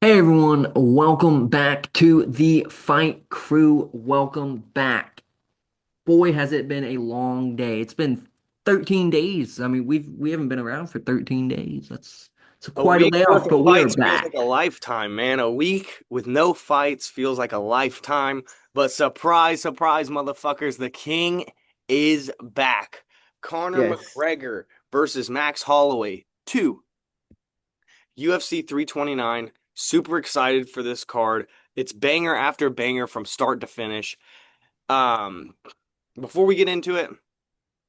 Hey everyone, welcome back to the Fight Crew. Welcome back. Boy, has it been a long day. It's been 13 days. I mean, we haven't been around for 13 days. That's it's A quite a week worth layoff, of but we are fights feels like a back. lifetime, man. A week with no fights feels like a lifetime. But surprise, surprise, motherfuckers, the king is back. Conor Yes. McGregor versus Max Holloway 2, UFC 329. Super excited for this card. It's banger after banger from start to finish. Um, Before we get into it,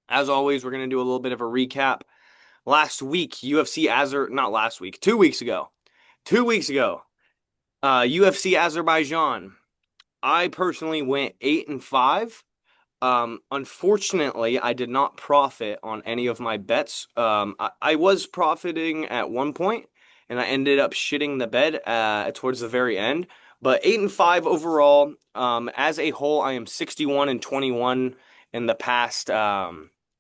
as always, we're gonna do a little bit of a recap. Last week, UFC Azer, not last week, 2 weeks ago. 2 weeks ago, UFC Azerbaijan. I personally went 8-5. Unfortunately, I did not profit on any of my bets. I was profiting at one point, and I ended up shitting the bed towards the very end. But 8-5 overall. As a whole, I am 61-21 in the past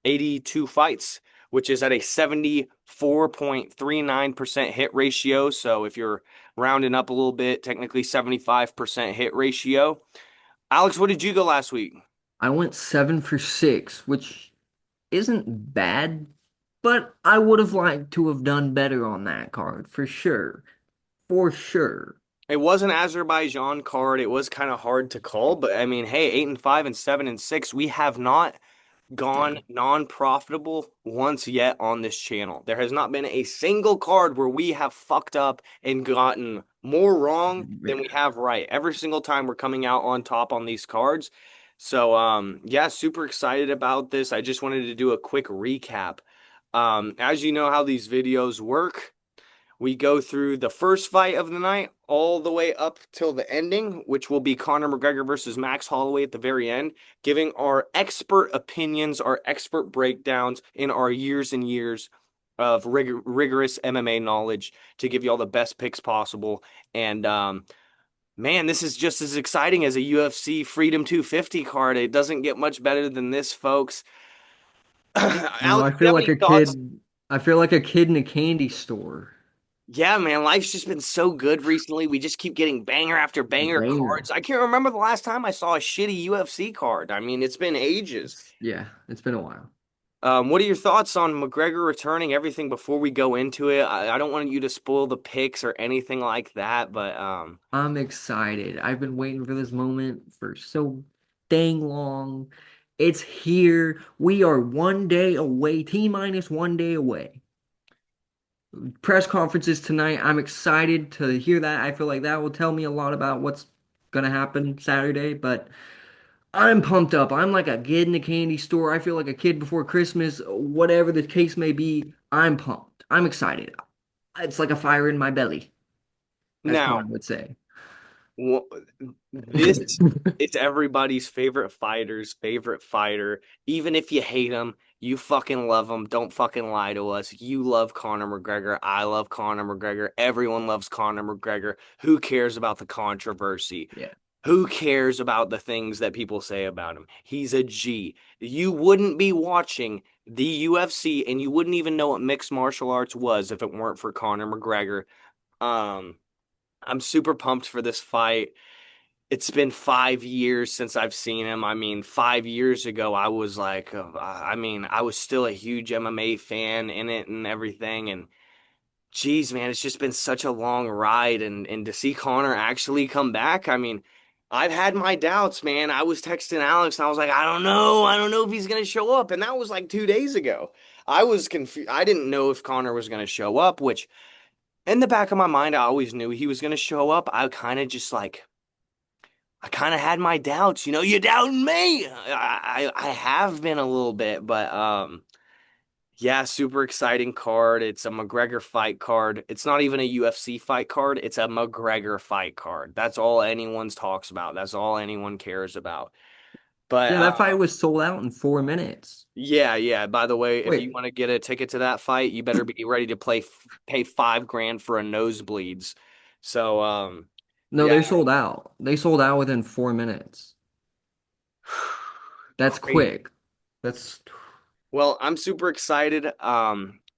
82 fights, which is at a 74.39% hit ratio. So if you're rounding up a little bit, technically 75% hit ratio. Alex, what did you go last week? I went 7 for 6, which isn't bad, but I would have liked to have done better on that card for sure. For sure. It was an Azerbaijan card. It was kind of hard to call, but I mean, hey, 8-5 and 7-6. We have not gone non-profitable once yet on this channel. There has not been a single card where we have fucked up and gotten more wrong than we Yeah. have right. Every single time we're coming out on top on these cards. So yeah, super excited about this. I just wanted to do a quick recap. As you know how these videos work, we go through the first fight of the night all the way up till the ending, which will be Conor McGregor versus Max Holloway at the very end, giving our expert opinions, our expert breakdowns in our years and years of rigorous MMA knowledge to give you all the best picks possible. And man, this is just as exciting as a UFC Freedom 250 card. It doesn't get much better than this, folks. No, Alex, I do you feel have like any a thoughts? kid. I feel like a kid in a candy store. Yeah, man, life's just been so good recently. We just keep getting banger after banger Banger. cards. I can't remember the last time I saw a shitty UFC card. I mean, it's been ages. Yeah, it's been a while. What are your thoughts on McGregor returning? Everything before we go into it. I don't want you to spoil the picks or anything like that, but I'm excited. I've been waiting for this moment for so dang long. It's here. We are one day away, T minus one day away. Press conferences tonight. I'm excited to hear that. I feel like that will tell me a lot about what's gonna happen Saturday, but I'm pumped up. I'm like a kid in a candy store. I feel like a kid before Christmas, whatever the case may be. I'm pumped. I'm excited. It's like a fire in my belly, as now Conor would say. Well, this it's everybody's favorite fighter's favorite fighter. Even if you hate him, you fucking love him. Don't fucking lie to us. You love Conor McGregor. I love Conor McGregor. Everyone loves Conor McGregor. Who cares about the controversy? Yeah. Who cares about the things that people say about him? He's a G. You wouldn't be watching the UFC and you wouldn't even know what mixed martial arts was if it weren't for Conor McGregor. Um, I'm super pumped for this fight. It's been 5 years since I've seen him. I mean, 5 years ago, I was like, I was still a huge MMA fan in it and everything. And geez, man, it's just been such a long ride. And to see Connor actually come back, I mean, I've had my doubts, man. I was texting Alex and I was like, I don't know if he's gonna show up. And that was like 2 days ago. I was confused. I didn't know if Connor was gonna show up, which in the back of my mind, I always knew he was gonna show up. I kind of had my doubts. You doubting me. I have been a little bit, but yeah, super exciting card. It's a McGregor fight card. It's not even a UFC fight card. It's a McGregor fight card. That's all anyone talks about. That's all anyone cares about. But Yeah, that fight was sold out in 4 minutes. yeah, yeah. By the way, if you Wait, want to get a ticket to that fight, you better be ready to pay 5 grand for a nosebleeds. So no, yeah, they sold out. They sold out within 4 minutes. That's crazy. quick. That's Well, I'm super excited.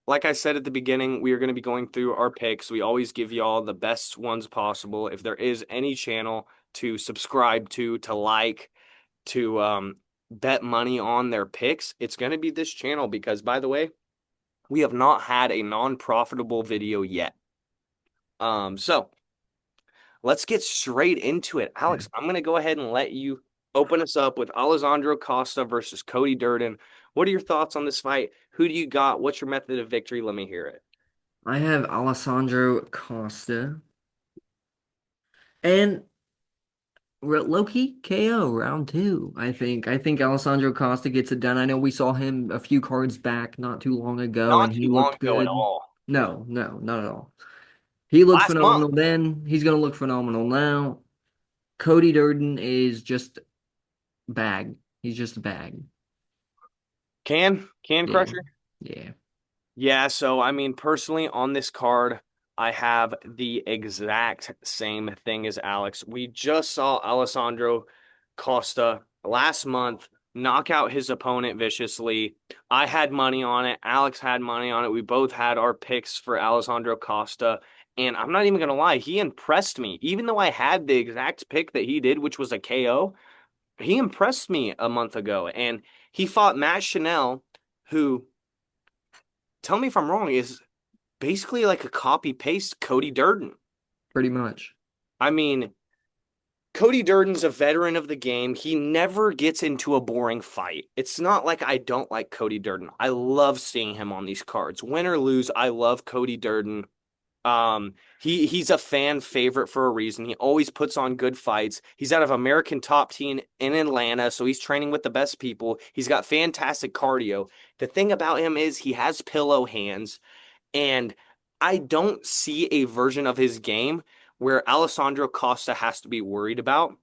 like I said at the beginning, we are going to be going through our picks. We always give y'all the best ones possible. If there is any channel to subscribe to like, to bet money on their picks, it's going to be this channel because, by the way, we have not had a non-profitable video yet. So let's get straight into it. Yeah. Alex, I'm going to go ahead and let you open us up with Alessandro Costa versus Cody Durden. What are your thoughts on this fight? Who do you got? What's your method of victory? Let me hear it. I have Alessandro Costa and low-key KO round two. I think Alessandro Costa gets it done. I know we saw him a few cards back not too long ago, Not and he too long looked ago at good. all. No, no, not at all. He looked Last month. phenomenal then. He's gonna look phenomenal now. Cody Durden is just bag. He's just a bag. Can Yeah, Crusher? yeah. Yeah, so I mean, personally, on this card, I have the exact same thing as Alex. We just saw Alessandro Costa last month knock out his opponent viciously. I had money on it. Alex had money on it. We both had our picks for Alessandro Costa. And I'm not even gonna lie, he impressed me. Even though I had the exact pick that he did, which was a KO, he impressed me a month ago. And he fought Matt Chanel, who, tell me if I'm wrong, is basically like a copy paste Cody Durden. Pretty much. I mean, Cody Durden's a veteran of the game. He never gets into a boring fight. It's not like I don't like Cody Durden. I love seeing him on these cards. Win or lose, I love Cody Durden. He's a fan favorite for a reason. He always puts on good fights. He's out of American Top Team in Atlanta, so he's training with the best people. He's got fantastic cardio. The thing about him is he has pillow hands. And I don't see a version of his game where Alessandro Costa has to be worried about.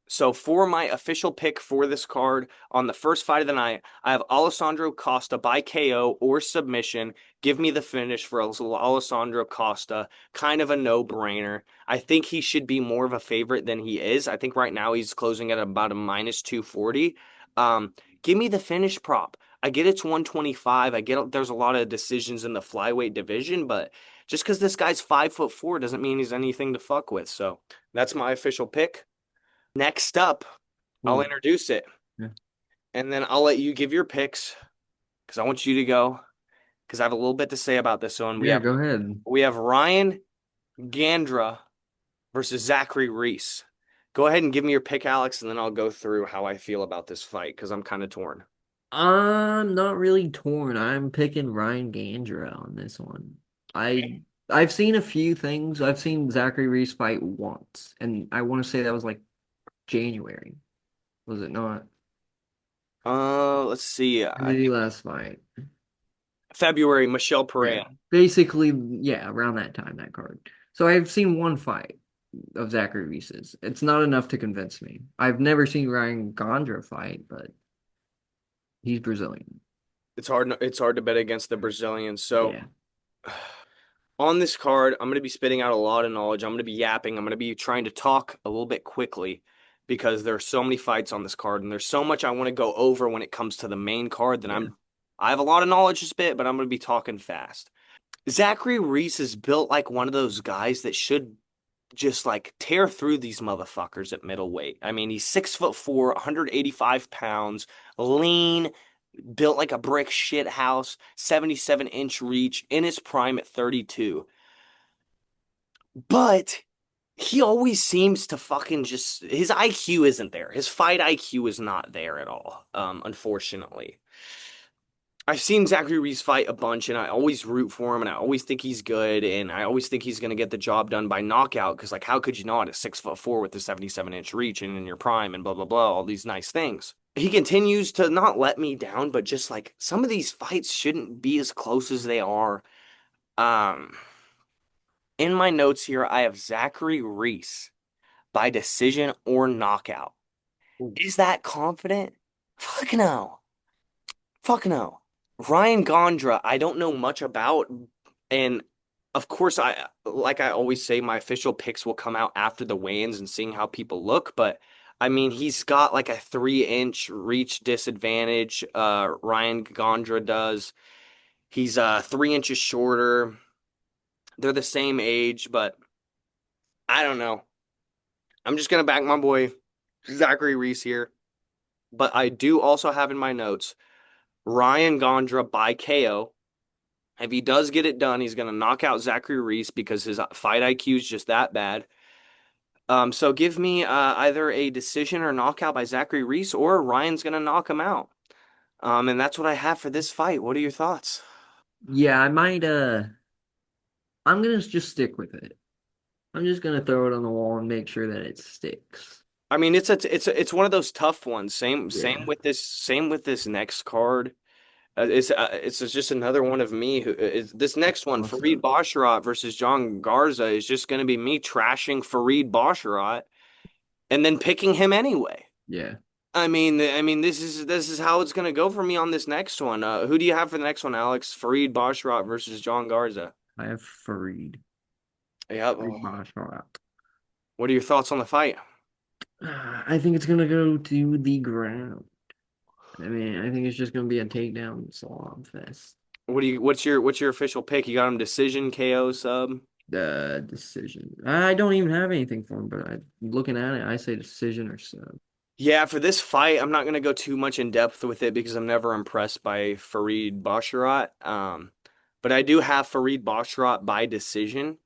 So for my official pick for this card on the first fight of the night, I have Alessandro Costa by KO or submission. Give me the finish for Alessandro Costa. Kind of a no-brainer. I think he should be more of a favorite than he is. I think right now he's closing at about a minus 240. Give me the finish prop. I get it's 125. I get there's a lot of decisions in the flyweight division, but just because this guy's 5'4" doesn't mean he's anything to fuck with. So that's my official pick. Next up, I'll Ooh, introduce it yeah. and then I'll let you give your picks because I want you to go because I have a little bit to say about this one. We Yeah, have go ahead. we have Ryan Gandra versus Zachary Reese. Go ahead and give me your pick, Alex, and then I'll go through how I feel about this fight because I'm kind of torn. I'm not really torn. I'm picking Ryan Gandra on this one. I Okay. I've seen a few things. I've seen Zachary Reese fight once, and I want to say that was like January. Was it not? Let's see. When did he last fight? February, Michelle Yeah. Pereira. Basically, yeah, around that time, that card. So I've seen one fight of Zachary Reese's. It's not enough to convince me. I've never seen Ryan Gandra fight, but he's Brazilian. It's hard to bet against the Brazilians. So Yeah. on this card, I'm going to be spitting out a lot of knowledge. I'm going to be yapping. I'm going to be trying to talk a little bit quickly because there are so many fights on this card and there's so much I want to go over when it comes to the main card that Yeah. I have a lot of knowledge to spit, but I'm going to be talking fast. Zachary Reese is built like one of those guys that should just like tear through these motherfuckers at middleweight. I mean, he's 6'4", 185 pounds, lean, built like a brick shit house, 77-inch reach in his prime at 32. But he always seems to fucking just his IQ isn't there. His fight IQ is not there at all. Unfortunately. I've seen Zachary Reese fight a bunch and I always root for him and I always think he's good and I always think he's gonna get the job done by knockout because like how could you not at 6'4" with the 77-inch reach and in your prime and blah blah blah, all these nice things. He continues to not let me down, but just like some of these fights shouldn't be as close as they are. Um in my notes here, I have Zachary Reese by decision or knockout. Ooh. Is that confident? Fuck no. Fuck no. Ryan Gondra, I don't know much about. And of course, I always say, my official picks will come out after the weigh-ins and seeing how people look. But I mean, he's got like a 3-inch reach disadvantage. Ryan Gondra does. He's 3 inches shorter. They're the same age, but I don't know. I'm just gonna back my boy Zachary Reese here. But I do also have in my notes Ryan Gondra by KO. If he does get it done, he's gonna knock out Zachary Reese because his fight IQ is just that bad. So give me either a decision or knockout by Zachary Reese, or Ryan's gonna knock him out. And that's what I have for this fight. What are your thoughts? Yeah, I might I'm gonna just stick with it. I'm just gonna throw it on the wall and make sure that it sticks. I mean, it's one of those tough ones. Yeah, Same with this next card. It's just another one of me who is this next one. toss Fareed up. Basharat versus John Garza is just going to be me trashing Fareed Basharat and then picking him anyway. Yeah, I mean, this is how it's going to go for me on this next one. Who do you have for the next one, Alex? Fareed Basharat versus John Garza. I have Fareed. Yep. Fareed Basharat. What are your thoughts on the fight? I think it's gonna go to the ground. I mean, I think it's just gonna be a takedown slob fest. What's your official pick? You got him decision KO sub. The decision. I don't even have anything for him, but looking at it, I say decision or sub. Yeah, for this fight, I'm not going to go too much in depth with it because I'm never impressed by Fareed Basharat. But I do have Fareed Basharat by decision.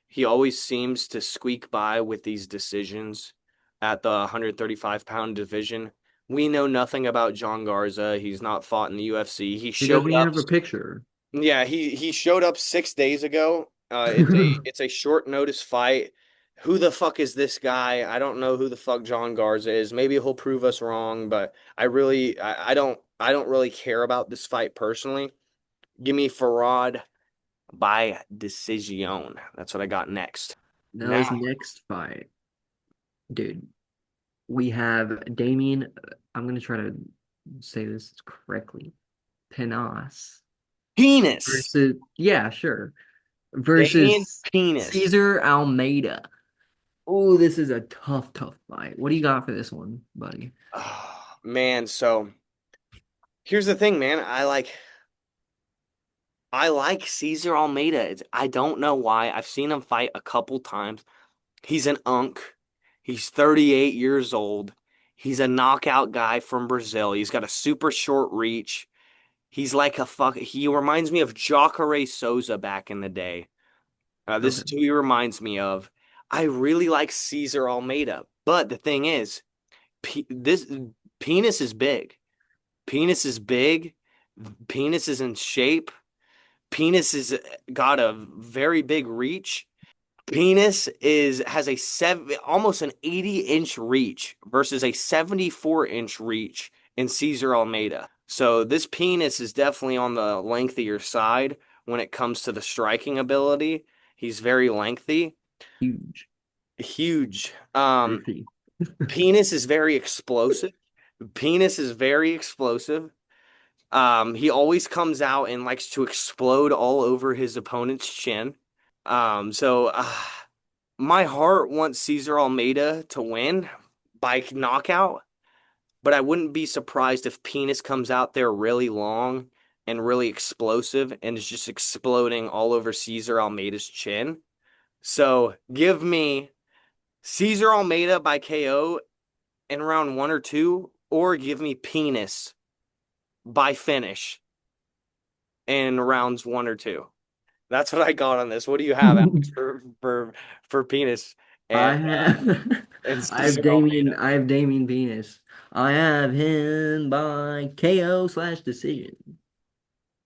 He always seems to squeak by with these decisions at the 135-pound division. We know nothing about John Garza. He's not fought in the UFC. He He showed doesn't even up. have a picture. Yeah, he showed up 6 days ago. It's a short notice fight. Who the fuck is this guy? I don't know who the fuck John Garza is. Maybe he'll prove us wrong, but I don't really care about this fight personally. Give me Farad by decision. That's what I got next. Now Now, his next fight, dude. We have Damien. I'm gonna try to say this correctly. Penas penis. versus yeah, sure. Damian Versus penis. Caesar Almeida. Oh, this is a tough fight. What do you got for this one, buddy? Oh, man, so here's the thing, man. I like Caesar Almeida. I don't know why. I've seen him fight a couple times. He's an unk. He's 38 years old. He's a knockout guy from Brazil. He's got a super short reach. He's like a fuck. He reminds me of Jacare Souza back in the day. This Okay. is who he reminds me of. I really like Caesar Almeida, but the thing is, this penis is big. Penis is big. Penis is in shape. Penis is got a very big reach. Penis is has a almost an 80-inch reach versus a 74-inch reach in Caesar Almeida. So this penis is definitely on the lengthier side when it comes to the striking ability. He's very lengthy, Huge. huge. Girthy. Penis is very explosive. Penis is very explosive. He always comes out and likes to explode all over his opponent's chin. So my heart wants Cesar Almeida to win by knockout, but I wouldn't be surprised if Penis comes out there really long and really explosive and is just exploding all over Cesar Almeida's chin. So give me Cesar Almeida by KO in round 1 or 2, or give me Penis by finish in rounds 1 or 2. That's what I got on this. What do you have, Alex, for Penis I and have and Cesar Almeida? I have Damien Venus. I have him by KO slash decision.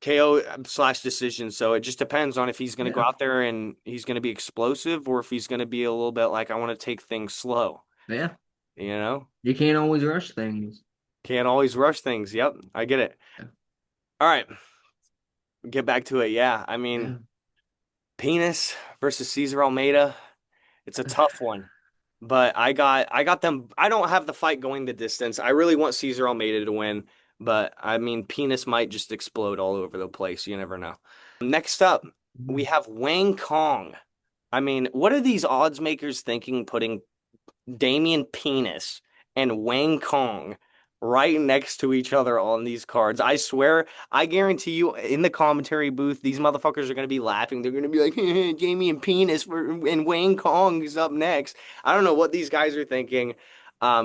KO/slash decision. So it just depends on if he's going to go Yeah. out there and he's going to be explosive or if he's going to be a little bit like, I want to take things slow. Yeah. You know, You can't always rush things. can't always rush things. Yep, I get it. Yeah. All right, get back to it. Yeah, I Yeah. mean, Penis versus Cesar Almeida. It's a tough one. But I got them. I don't have the fight going the distance. I really want Cesar Almeida to win, but I mean, Penis might just explode all over the place. You never know. Next up, we have Wang Kong. I mean, what are these odds makers thinking putting Damian Penis and Wang Kong right next to each other on these cards. I swear, I guarantee you, in the commentary booth, these motherfuckers are gonna be laughing. They're gonna be like, Jamie and Penis and Wayne Kong is up next. I don't know what these guys are thinking.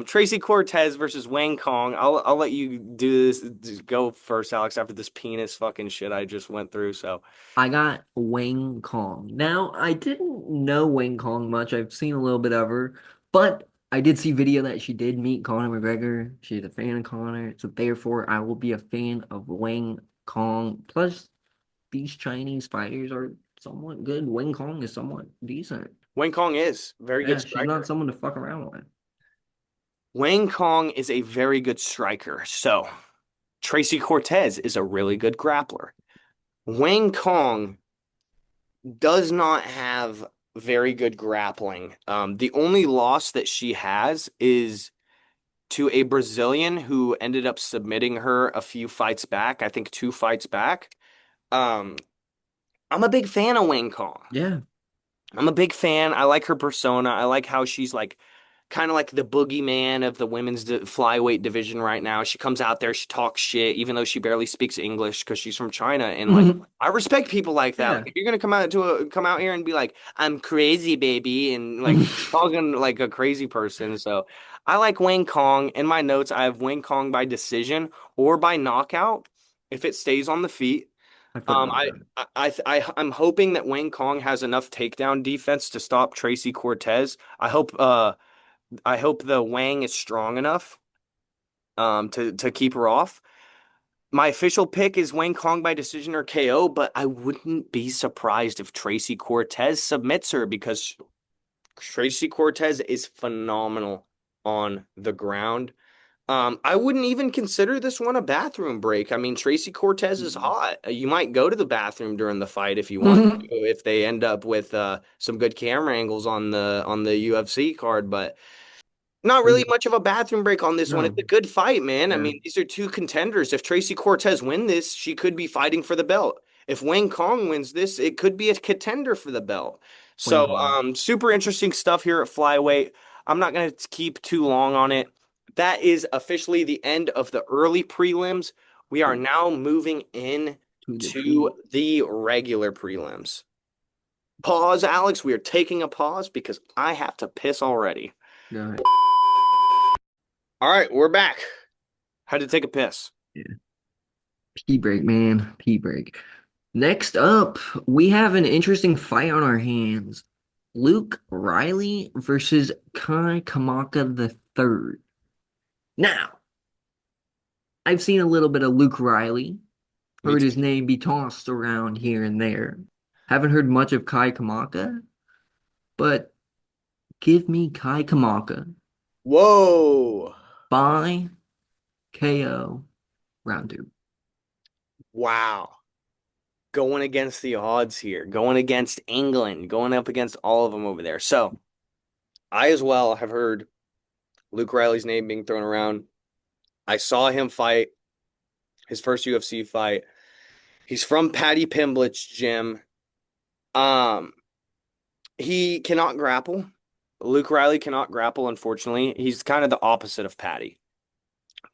Tracy Cortez versus Wayne Kong. I'll let you do this. Just go first, Alex, after this penis fucking shit I just went through. So I got Wang Kong. Now, I didn't know Wang Kong much. I've seen a little bit of her, but I did see video that she did meet Conor McGregor. She's a fan of Conor, so therefore I will be a fan of Wang Kong. Plus, these Chinese fighters are somewhat good. Wang Kong is somewhat decent. Wayne Kong is a very good Yeah, she's not striker. someone to fuck around with. Wayne Kong is a very good striker. So Tracy Cortez is a really good grappler. Wayne Kong does not have very good grappling. The only loss that she has is to a Brazilian who ended up submitting her a few fights back. I think 2 fights back. Um, I'm a big fan of Wayne Kong. Yeah. I'm a big fan. I like her persona. I like how she's like kind of like the boogeyman of the women's flyweight division right now. She comes out there, she talks shit, even though she barely speaks English because she's from China. And like, I respect people like that. Like, Yeah. if you're gonna come out here and be like, "I'm crazy, baby," and like talking like a crazy person. So, I like Wayne Kong. In my notes, I have Wayne Kong by decision or by knockout if it stays on the feet. I Um, forgot I, that. I'm hoping that Wayne Kong has enough takedown defense to stop Tracy Cortez. I hope the Wang is strong enough to keep her off. My official pick is Wayne Kong by decision or KO, but I wouldn't be surprised if Tracy Cortez submits her because Tracy Cortez is phenomenal on the ground. I wouldn't even consider this one a bathroom break. I mean, Tracy Cortez is hot. You might go to the bathroom during the fight if you want to, if they end up with some good camera angles on the UFC card, but not really much of a bathroom break on this one. It's No. a good fight, man. I Yeah. mean, these are two contenders. If Tracy Cortez win this, she could be fighting for the belt. If Wang Kong wins this, it could be a contender for the belt. Wayne So, Kong. super interesting stuff here at flyweight. I'm not going to keep too long on it. That is officially the end of the early prelims. We are now moving in To the to feet. the regular prelims. Pause, Alex. We are taking a pause because I have to piss already. Go ahead. All right, we're back. Had to take a piss. Yeah. Pee break, man. Pee break. Next up, we have an interesting fight on our hands. Luke Riley versus Kai Kamaka the third. Now, I've seen a little bit of Luke Riley, Me heard too. his name be tossed around here and there. Haven't heard much of Kai Kamaka, but give me Kai Kamaka Whoa. by KO round two. Wow. Going against the odds here, going against England, going up against all of them over there. So I as well have heard Luke Riley's name being thrown around. I saw him fight his first UFC fight. He's from Paddy Pimblett's gym. Um, he cannot grapple. Luke Riley cannot grapple, unfortunately. He's kind of the opposite of Paddy.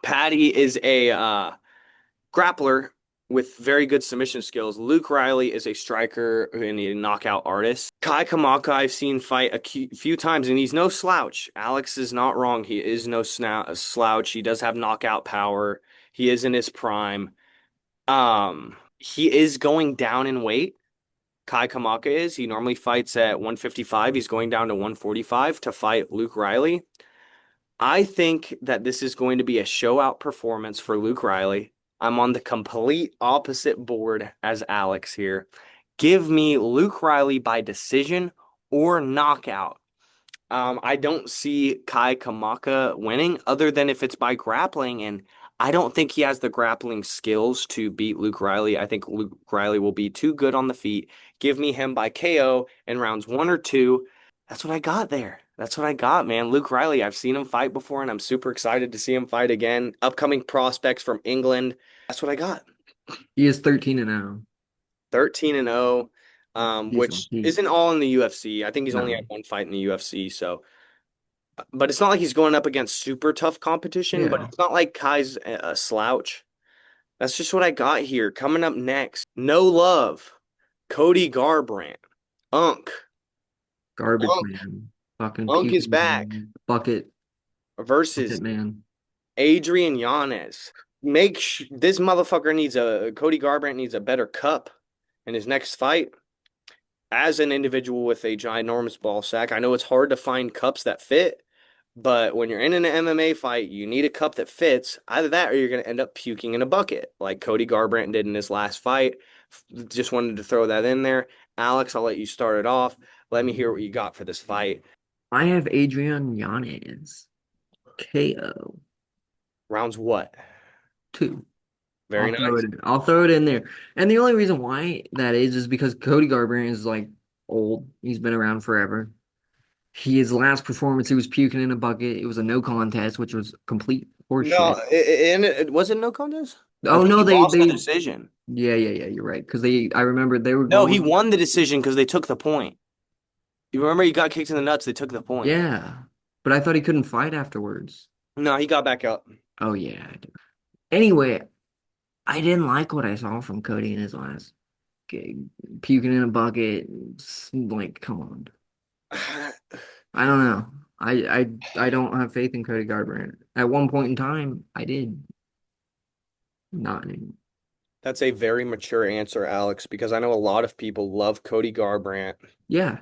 Paddy is a grappler with very good submission skills. Luke Riley is a striker and a knockout artist. Kai Kamaka, I've seen fight a few times, and he's no slouch. Alex is not wrong. He is no slouch. He does have knockout power. He is in his prime. He is going down in weight. Kai Kamaka is. He normally fights at 155. He's going down to 145 to fight Luke Riley. I think that this is going to be a show out performance for Luke Riley. I'm on the complete opposite board as Alex here. Give me Luke Riley by decision or knockout. I don't see Kai Kamaka winning other than if it's by grappling, and I don't think he has the grappling skills to beat Luke Riley. I think Luke Riley will be too good on the feet. Give me him by KO in rounds 1 or 2. That's what I got there. That's what I got, man. Luke Riley, I've seen him fight before, and I'm super excited to see him fight again. Upcoming prospects from England. That's what I got. He is 13 and 0. 13 and 0, He's on which heat. isn't all in the UFC. I think he's only had No. one fight in the UFC, so. but it's not like he's going up against super tough competition, but Yeah, it's not like Kai's a slouch. That's just what I got here. Coming up next, No Love, Cody Garbrandt, Unk. garbage Unk. man, fucking Unk is puking back man, bucket versus man. Adrian Yanez. This motherfucker needs Cody Garbrandt needs a better cup in his next fight. As an individual with a ginormous ball sack, I know it's hard to find cups that fit, but when you're in an MMA fight, you need a cup that fits. Either that or you're going to end up puking in a bucket, like Cody Garbrandt did in his last fight. Just wanted to throw that in there. Alex, I'll let you start it off. Let me hear what you got for this fight. I have Adrian Yanez KO Rounds what? 2. Very nice. I'll throw it in there. And the only reason why that is because Cody Garbrandt is like old. He's been around forever. His last performance, he was puking in a bucket. It was a no contest, which was complete No, horseshit. and it wasn't no contest. I Oh think no, he lost the they decision. yeah, you're right. Because I remember they were No, he going, won the decision because they took the point. You remember he got kicked in the nuts, they took the point. yeah. But I thought he couldn't fight afterwards. No, he got back up. Oh yeah. I do. Anyway, I didn't like what I saw from Cody in his last gig. Puking in a bucket. Like, come on. I don't know. I don't have faith in Cody Garbrandt. At one point in time, I did. Not anymore. That's a very mature answer, Alex, because I know a lot of people love Cody Garbrandt. Yeah.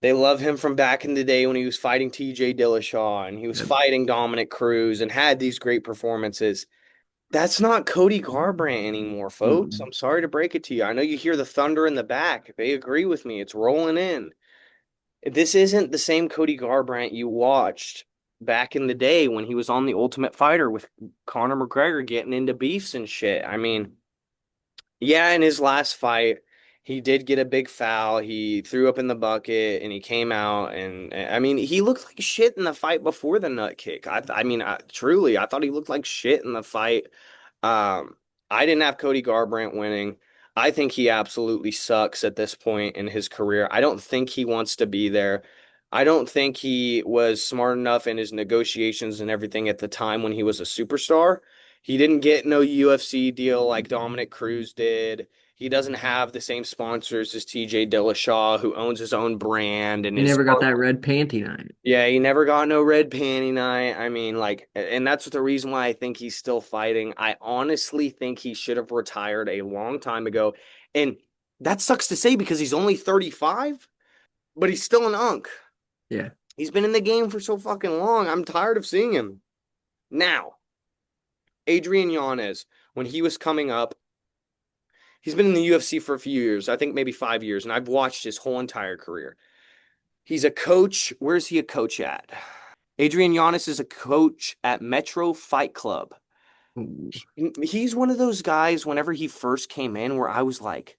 They love him from back in the day when he was fighting TJ Dillashaw and he was that- fighting Dominic Cruz and had these great performances. That's not Cody Garbrandt anymore, folks. mm. I'm sorry to break it to you. I know you hear the thunder in the back. They agree with me. It's rolling in. This isn't the same Cody Garbrandt you watched back in the day when he was on The Ultimate Fighter with Conor McGregor getting into beefs and shit. I mean, yeah, in his last fight, he did get a big foul. He threw up in the bucket and he came out and I mean, he looked like shit in the fight before the nut kick. Truly, I thought he looked like shit in the fight. Um, I didn't have Cody Garbrandt winning. I think he absolutely sucks at this point in his career. I don't think he wants to be there. I don't think he was smart enough in his negotiations and everything at the time when he was a superstar. He didn't get no UFC deal like Dominic Cruz did. He doesn't have the same sponsors as TJ Dillashaw, who owns his own brand and He is never got that red panty night. yeah, he never got no red panty night. I mean, like, and that's the reason why I think he's still fighting. I honestly think he should have retired a long time ago. And that sucks to say because he's only 35, but he's still an unk. Yeah. He's been in the game for so fucking long. I'm tired of seeing him. Now, Adrian Yanez, when he was coming up, he's been in the UFC for a few years, I think maybe 5 years, and I've watched his whole entire career. He's a coach. Where's he a coach at? Adrian Yanez is a coach at Metro Fight Club. Ooh. He's one of those guys, whenever he first came in, where I was like,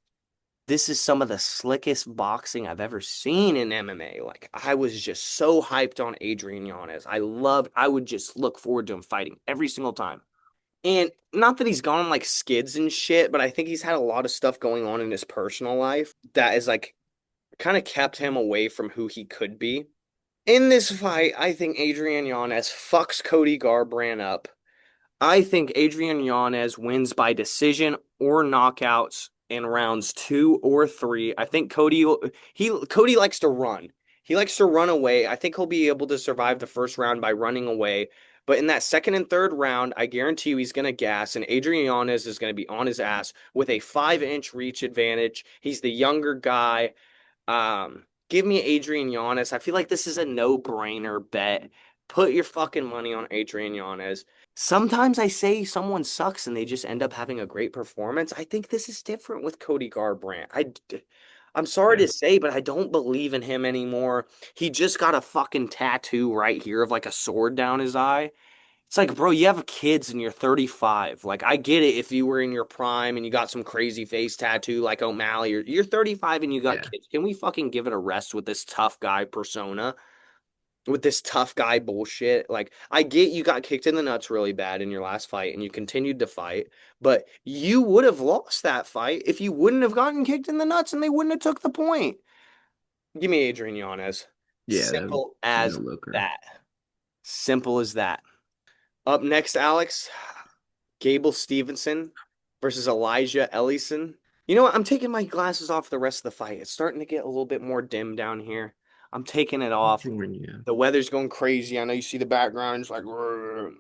this is some of the slickest boxing I've ever seen in MMA. Like, I was just so hyped on Adrian Yanez. I would just look forward to him fighting every single time. And not that he's gone on like skids and shit, but I think he's had a lot of stuff going on in his personal life that is like kind of kept him away from who he could be. In this fight, I think Adrian Yanez fucks Cody Garbrandt up. I think Adrian Yanez wins by decision or knockouts in rounds 2 or 3. I think Cody likes to run. He likes to run away. I think he'll be able to survive the first round by running away. But in that second and third round, I guarantee you he's going to gas, and Adrian Yanez is going to be on his ass with a 5-inch reach advantage. He's the younger guy. Give me Adrian Yanez. I feel like this is a no-brainer bet. Put your fucking money on Adrian Yanez. Sometimes I say someone sucks and they just end up having a great performance. I think this is different with Cody Garbrandt. I'm sorry Yeah. to say, but I don't believe in him anymore. He just got a fucking tattoo right here of like a sword down his eye. It's like, bro, you have kids and you're 35. Like, I get it if you were in your prime and you got some crazy face tattoo like O'Malley, or you're 35 and you got Yeah. kids. Can we fucking give it a rest with this tough guy persona? With this tough guy bullshit. Like, I get you got kicked in the nuts really bad in your last fight and you continued to fight, but you would have lost that fight if you wouldn't have gotten kicked in the nuts and they wouldn't have took the point. Give me Adrian Yanez. Yeah, that was Simple no as looker. that. Simple as that. Up next, Alex, Gable Stevenson versus Elijah Ellison. You know what? I'm taking my glasses off the rest of the fight. It's starting to get a little bit more dim down here. I'm taking it off. Join you. The weather's going crazy. I know you see the background. It's like, "Rrr."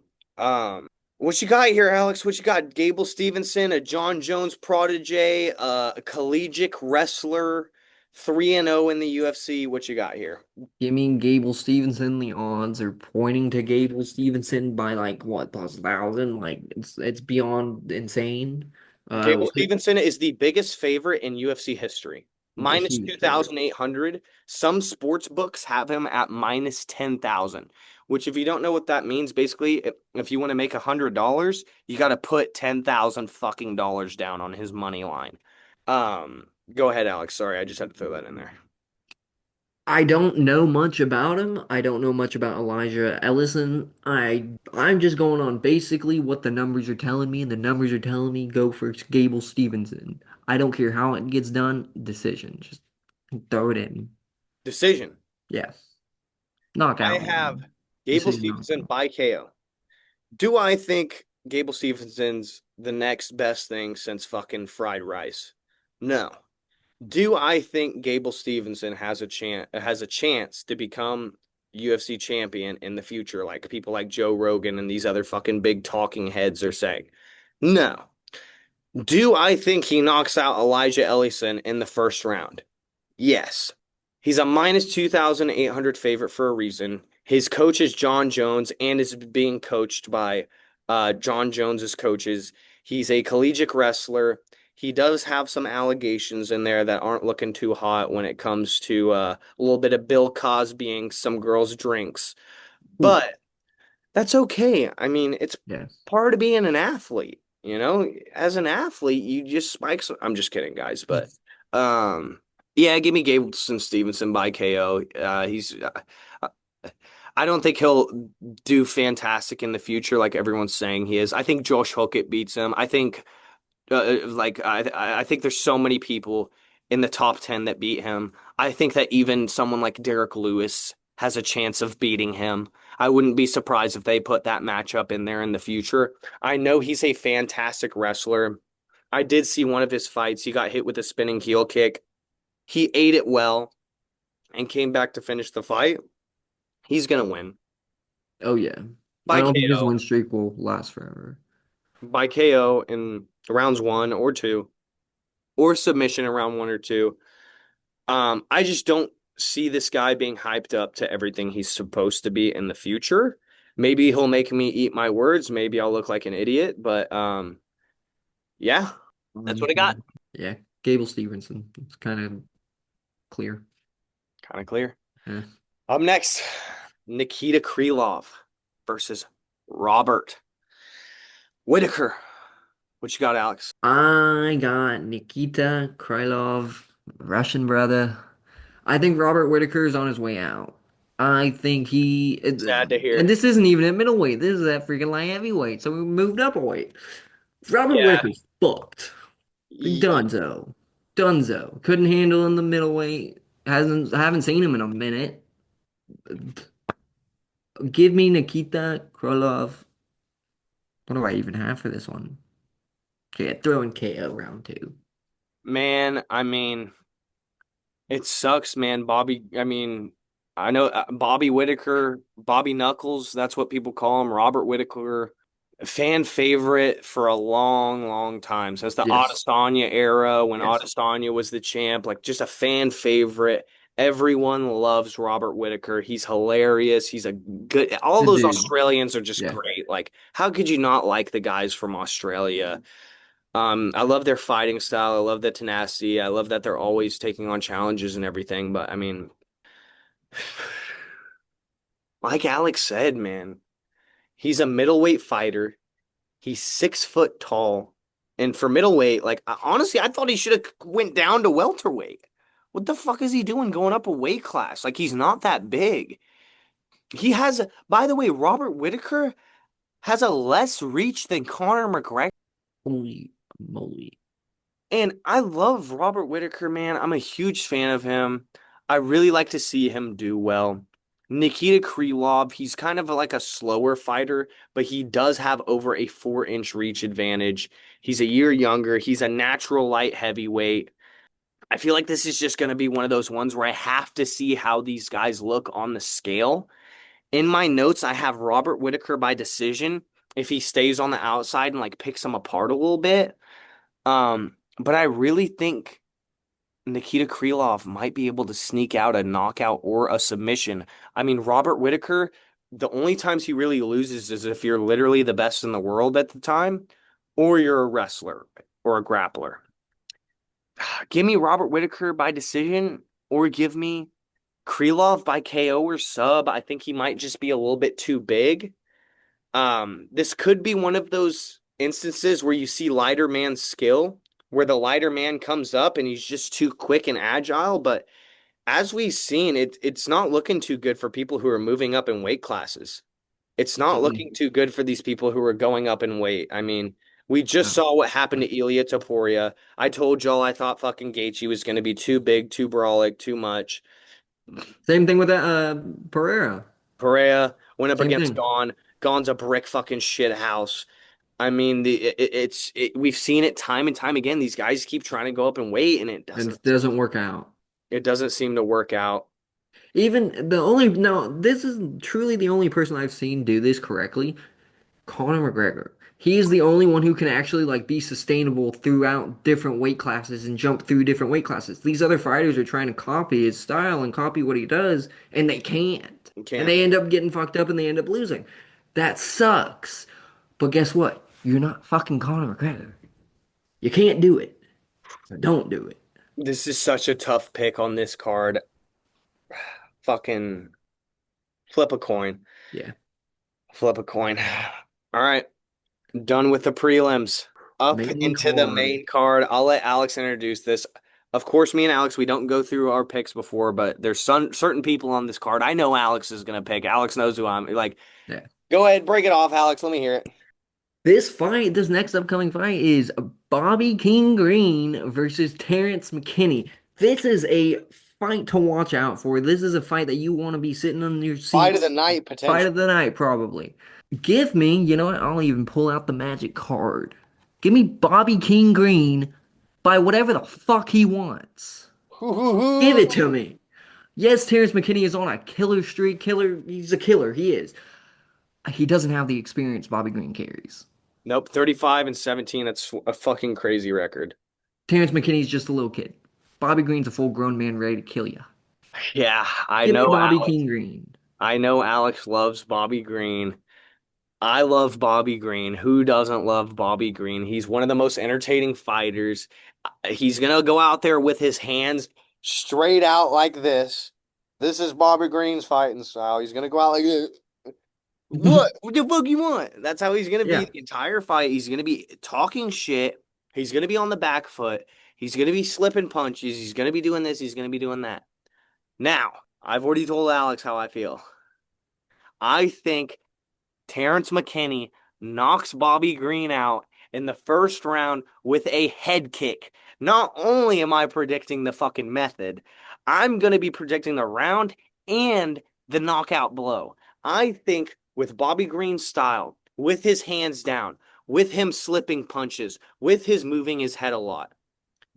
What you got here, Alex? What you got? Gable Stevenson, a John Jones protege, a collegiate wrestler, 3-0 in the UFC. What you got here? Give me Gable Stevenson. The odds are pointing to Gable Stevenson by like what plus 1,000. Like it's beyond insane. Gable Look at Stevenson is the biggest favorite in UFC history. a Minus huge favorite. 2,800. Some sports books have him at minus 10,000, which, if you don't know what that means, basically, if you want to make $100, you got to put 10,000 fucking dollars down on his money line. Go ahead, Alex. Sorry, I just had to throw that in there. I don't know much about him. I don't know much about Elijah Ellison. I'm just going on basically what the numbers are telling me, and the numbers are telling me go for Gable Stevenson. I don't care how it gets done. Decision. Just throw it in. Decision. Yeah. I Knockout. have Gable Decision Stevenson knockout. by KO. Do I think Gable Stevenson's the next best thing since fucking fried rice? No. Do I think Gable Stevenson has a chance to become UFC champion in the future, like people like Joe Rogan and these other fucking big talking heads are saying? No. Do I think he knocks out Elijah Ellison in the first round? Yes. He's a minus 2,800 favorite for a reason. His coach is John Jones and is being coached by John Jones's coaches. He's a collegiate wrestler. He does have some allegations in there that aren't looking too hot when it comes to a little bit of Bill Cosbying some girls' drinks. Ooh, But that's okay. I mean, it's yeah. part of being an athlete, you know? As an athlete, you just spike some, I'm just kidding, guys, but um yeah, give me Gableson Stevenson by KO. He's uh, I don't think he'll do fantastic in the future like everyone's saying he is. I think Josh Hockett beats him. I think I think there's so many people in the top 10 that beat him. I think that even someone like Derek Lewis has a chance of beating him. I wouldn't be surprised if they put that matchup in there in the future. I know he's a fantastic wrestler. I did see one of his fights. He got hit with a spinning heel kick. He ate it well and came back to finish the fight. He's going to win Oh yeah. I by don't think his KO. win streak will last forever. By KO in rounds 1 or 2 or submission in round 1 or 2. I just don't see this guy being hyped up to everything he's supposed to be in the future. Maybe he'll make me eat my words. Maybe I'll look like an idiot, but yeah, that's what I got. Yeah. Gable Stevenson. It's kind of clear. Kind of clear. Yeah. Up next, Nikita Krylov versus Robert Whitaker. What you got, Alex? I got Nikita Krylov, Russian brother. I think Robert Whitaker is on his way out. I think Sad to and hear. this isn't even at middleweight. This is at freaking light heavyweight. So we moved up a weight. Robert Yeah. Whitaker's fucked. Ye- Dunzo. Dunzo. Couldn't handle in the middleweight. I haven't seen him in a minute. Give me Nikita Krylov. What do I even have for this one? Okay, throw in KO round two. Man, I mean, it sucks, man. I know Bobby Whitaker, Bobby Knuckles, that's what people call him. Robert Whitaker, fan favorite for a long, long time. Since the Yes. Adesanya era, when Yes. Adesanya was the champ, like just a fan favorite. Everyone loves Robert Whitaker. He's hilarious. He's a good, all Good those dude. Australians are just Yeah. great. Like, how could you not like the guys from Australia? I love their fighting style. I love the tenacity. I love that they're always taking on challenges and everything. But I mean, like Alex said, man, he's a middleweight fighter. He's 6 foot tall, and for middleweight, like honestly, I thought he should have went down to welterweight. What the fuck is he doing going up a weight class? Like he's not that big. By the way, Robert Whitaker has a less reach than Conor McGregor. Holy moly. And I love Robert Whitaker, man. I'm a huge fan of him. I really like to see him do well. Nikita Krylov, he's kind of like a slower fighter, but he does have over a 4 inch reach advantage. He's a year younger. He's a natural light heavyweight. I feel like this is just going to be one of those ones where I have to see how these guys look on the scale. In my notes, I have Robert Whitaker by decision if he stays on the outside and like picks him apart a little bit. But I really think Nikita Krylov might be able to sneak out a knockout or a submission. I mean, Robert Whitaker, the only times he really loses is if you're literally the best in the world at the time, or you're a wrestler or a grappler. Give me Robert Whitaker by decision, or give me Krylov by KO or sub. I think he might just be a little bit too big. This could be one of those instances where you see lighter man's skill, where the lighter man comes up and he's just too quick and agile. But as we've seen, it's not looking too good for people who are moving up in weight classes. It's not Something. looking too good for these people who are going up in weight. I mean, we just No. saw what happened to Ilia Topuria. I told y'all I thought fucking Gaethje was going to be too big, too brawlic, too much. Same thing with that Pereira. Perea went up Same against thing. Gon. Gon's a brick fucking shit house. I mean, we've seen it time and time again. These guys keep trying to go up in weight, and And it doesn't work out. it doesn't seem to work out. Even the only no, this is truly the only person I've seen do this correctly. Conor McGregor. He is the only one who can actually like be sustainable throughout different weight classes and jump through different weight classes. These other fighters are trying to copy his style and copy what he does, and they can't. You And can't. they end up getting fucked up and they end up losing. That sucks. But guess what? You're not fucking Conor McGregor. You can't do it. So don't do it. This is such a tough pick on this card. Fucking flip a coin. Yeah. Flip a coin. All right, done with the prelims. Up Main into the card. main card. I'll let Alex introduce this. Of course, me and Alex, we don't go through our picks before, but there's certain people on this card. I know Alex is gonna pick. Alex knows who I'm like. Yeah. Go ahead, break it off, Alex. Let me hear it. This next upcoming fight is Bobby King Green versus Terrence McKinney. This is a fight to watch out for. This is a fight that you want to be sitting on your Fight of the seats. night, Fight potential. of the night, probably. Give me, you know what? I'll even pull out the magic card. Give me Bobby King Green by whatever the fuck he wants. Give it to me. Yes, Terrence McKinney is on a killer streak. He's a killer. He is. He doesn't have the experience Bobby Green carries. Nope, 35 and 17. That's a fucking crazy record. Terrence McKinney's just a little kid. Bobby Green's a full-grown man ready to kill you. Yeah, I Give me know Bobby Alex. King Green. I know Alex loves Bobby Green. I love Bobby Green. Who doesn't love Bobby Green? He's one of the most entertaining fighters. He's gonna go out there with his hands straight out like this. This is Bobby Green's fighting style. He's gonna go out like this. What? What the fuck you want? That's how he's gonna be Yeah. the entire fight. He's gonna be talking shit. He's gonna be on the back foot. He's gonna be slipping punches. He's gonna be doing this. He's gonna be doing that. Now, I've already told Alex how I feel. I think Terrence McKinney knocks Bobby Green out in the first round with a head kick. Not only am I predicting the fucking method, I'm going to be predicting the round and the knockout blow. I think with Bobby Green's style, with his hands down, with him slipping punches, with his moving his head a lot,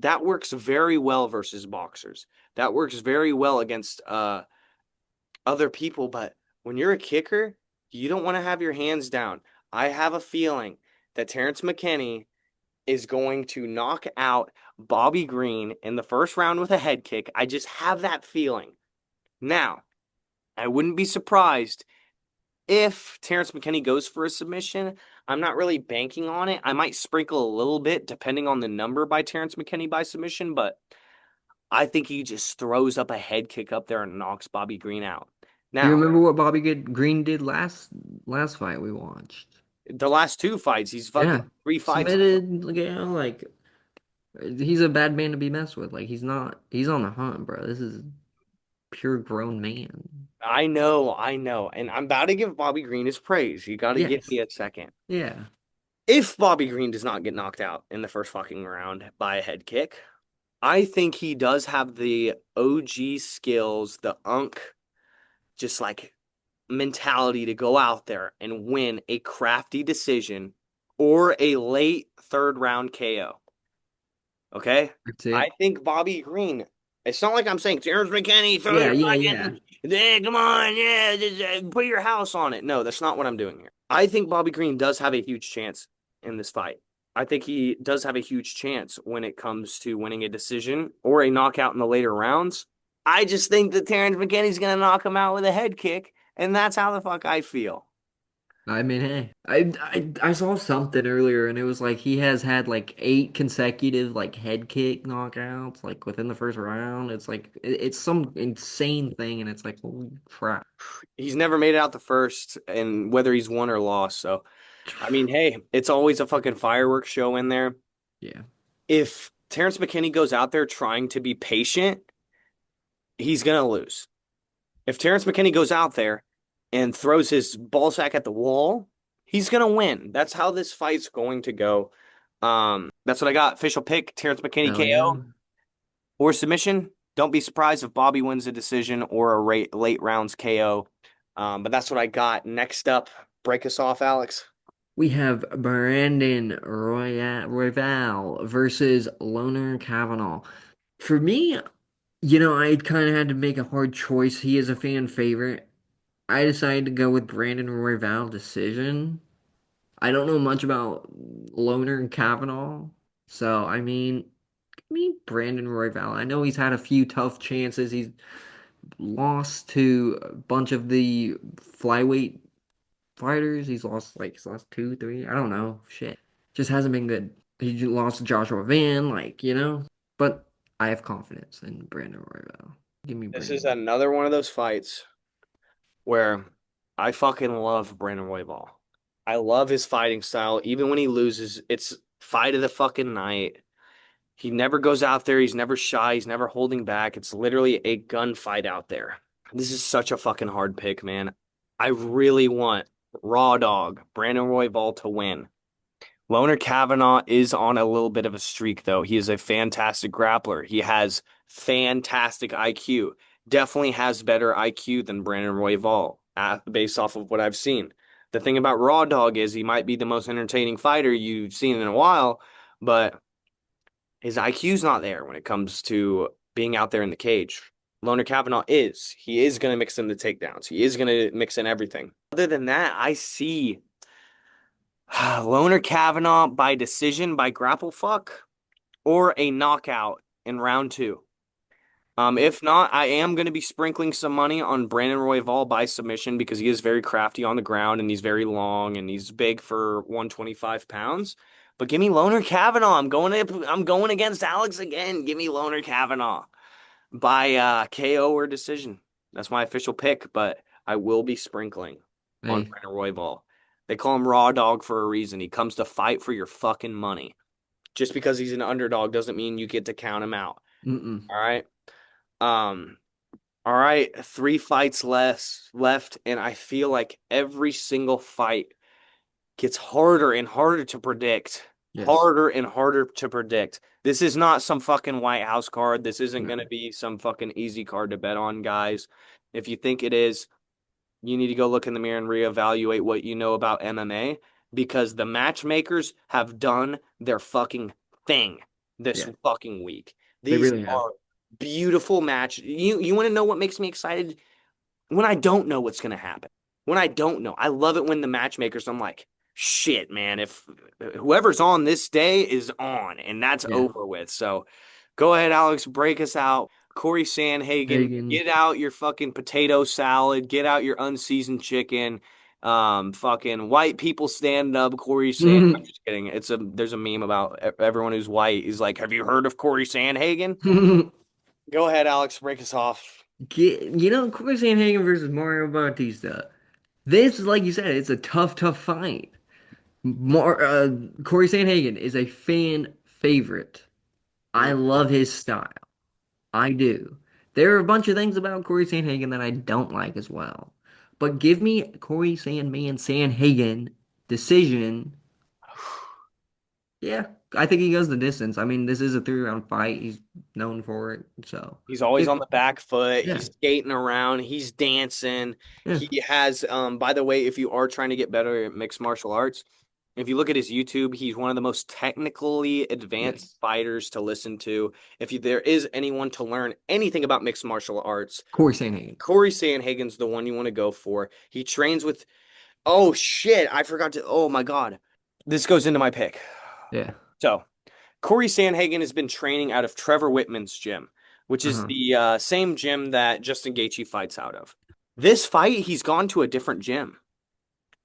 that works very well versus boxers. That works very well against other people, but when you're a kicker, you don't want to have your hands down. I have a feeling that Terrence McKinney is going to knock out Bobby Green in the first round with a head kick. I just have that feeling. Now, I wouldn't be surprised if Terrence McKinney goes for a submission. I'm not really banking on it. I might sprinkle a little bit depending on the number by Terrence McKinney by submission, but I think he just throws up a head kick up there and knocks Bobby Green out. Do you Now, remember what Green did last fight we watched? the last two fights, he's fucking Yeah. 3 fights. Submitted, like, like he's a bad man to be messed with. Like he's on the hunt, bro. This is pure grown man. I know. And I'm about to give Bobby Green his praise. You got to give Yes. me a second. Yeah. If Bobby Green does not get knocked out in the first fucking round by a head kick, I think he does have the OG skills, the unk just like mentality to go out there and win a crafty decision or a late third round KO. Okay? That's I it. think Bobby Green, it's not like I'm saying, Terrence McKinney, throw Yeah, your yeah, yeah. fucking, come on, yeah, just, put your house on it. No, that's not what I'm doing here. I think Bobby Green does have a huge chance in this fight. I think he does have a huge chance when it comes to winning a decision or a knockout in the later rounds. I just think that Terrence McKinney's going to knock him out with a head kick, and that's how the fuck I feel. I mean, hey, I saw something earlier, and it was like he has had like 8 consecutive like head kick knockouts like within the first round. It's like it's some insane thing, and it's like holy crap. He's never made it out the first, and whether he's won or lost. So, I mean, hey, it's always a fucking fireworks show in there. Yeah. If Terrence McKinney goes out there trying to be patient, he's gonna lose. If Terrence McKinney goes out there and throws his ball sack at the wall, he's gonna win. That's how this fight's going to go. That's what I got. Official pick: Terrence McKinney Hell yeah. KO or submission. Don't be surprised if Bobby wins a decision or a late rounds KO. But that's what I got. Next up, break us off, Alex. We have Royval versus Loner Kavanaugh. For me, I kind of had to make a hard choice. He is a fan favorite. I decided to go with Brandon Royval decision. I don't know much about Loner Kavanaugh, so I mean Brandon Royval. I know he's had a few tough chances. He's lost to a bunch of the flyweight fighters. He's lost two, three. I don't know. Shit. Just hasn't been good. He lost to Joshua Van, But I have confidence in Brandon Royval. Give me This is Brandon. another one of those fights where I fucking love Brandon Royval. I love his fighting style. Even when he loses, it's fight of the fucking night. He never goes out there. He's never shy. He's never holding back. It's literally a gunfight out there. This is such a fucking hard pick, man. I really want Raw Dog, Brandon Royval to win. Loner Kavanaugh is on a little bit of a streak, though. He is a fantastic grappler. He has fantastic IQ. Definitely has better IQ than Brandon Royval, based off of what I've seen. The thing about Raw Dog is he might be the most entertaining fighter you've seen in a while, but his IQ's not there when it comes to being out there in the cage. Loner Kavanaugh is. He is going to mix in the takedowns. He is going to mix in everything. Other than that, I see Loner Kavanaugh by decision, by grapple fuck, or a knockout in round two. If not, I am going to be sprinkling some money on Brandon Royval by submission because he is very crafty on the ground and he's very long and he's big for 125 pounds. But give me Loner Kavanaugh. I'm going against Alex again. Give me Loner Kavanaugh by KO or decision. That's my official pick, but I will be sprinkling on Hey, Brandon Royval. They call him Raw Dog for a reason. He comes to fight for your fucking money. Just because he's an underdog doesn't mean you get to count him out. mm-mm. All right. Um, all right, 3 fights left, and I feel like every single fight gets harder and harder to predict. Yes. Harder and harder to predict. This is not some fucking White House card. This isn't No. going to be some fucking easy card to bet on, guys. If you think it is, you need to go look in the mirror and reevaluate what you know about MMA because the matchmakers have done their fucking thing this Yeah, fucking week. they These really have. are beautiful match. You want to know what makes me excited? When I don't know what's gonna happen. When I don't know. I love it when the matchmakers, I'm like, shit, man, if whoever's on this day is on and that's Yeah. over with. So go ahead, Alex, break us out. Corey Sandhagen, Hagen. get out your fucking potato salad, get out your unseasoned chicken. Fucking white people stand up. Corey Sand. I'm just kidding. There's a meme about everyone who's white. He's like, have you heard of Corey Sandhagen? Go ahead, Alex, break us off. Corey Sandhagen versus Mario Bautista. This is like you said, it's a tough, tough fight. Corey Sandhagen is a fan favorite. I Mm. love his style. I do. There are a bunch of things about Corey Sandhagen that I don't like as well. But give me Corey Sandhagen decision. Yeah. I think he goes the distance. I mean, this is a 3 round fight. He's known for it. So He's always if on the back foot. yeah, He's skating around. He's dancing. yeah, He has, by the way, if you are trying to get better at mixed martial arts, if you look at his YouTube, he's one of the most technically yeah. advanced fighters to listen to. There is anyone to learn anything about mixed martial arts, Corey Sandhagen. Corey Sandhagen's the one you want to go for. He trains with, oh shit, I forgot to, oh my God. This goes into my pick. Yeah. So, Corey Sandhagen has been training out of Trevor Whitman's gym, which is Uh-huh. the same gym that Justin Gaethje fights out of. This fight, he's gone to a different gym,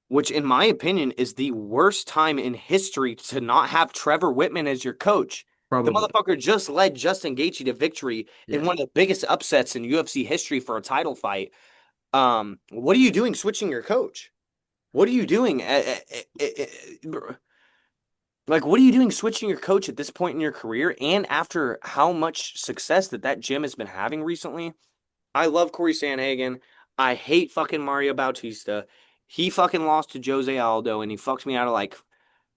which, in my opinion, is the worst time in history to not have Trevor Whitman as your coach. The Probably. motherfucker just led Justin Gaethje to victory in Yeah. one of the biggest upsets in UFC history for a title fight. What are you doing switching your coach? What are you doing? Like, what are you doing switching your coach at this point in your career and after how much success that gym has been having recently? I love Corey Sandhagen. I hate fucking Mario Bautista. He fucking lost to Jose Aldo and he fucked me out of like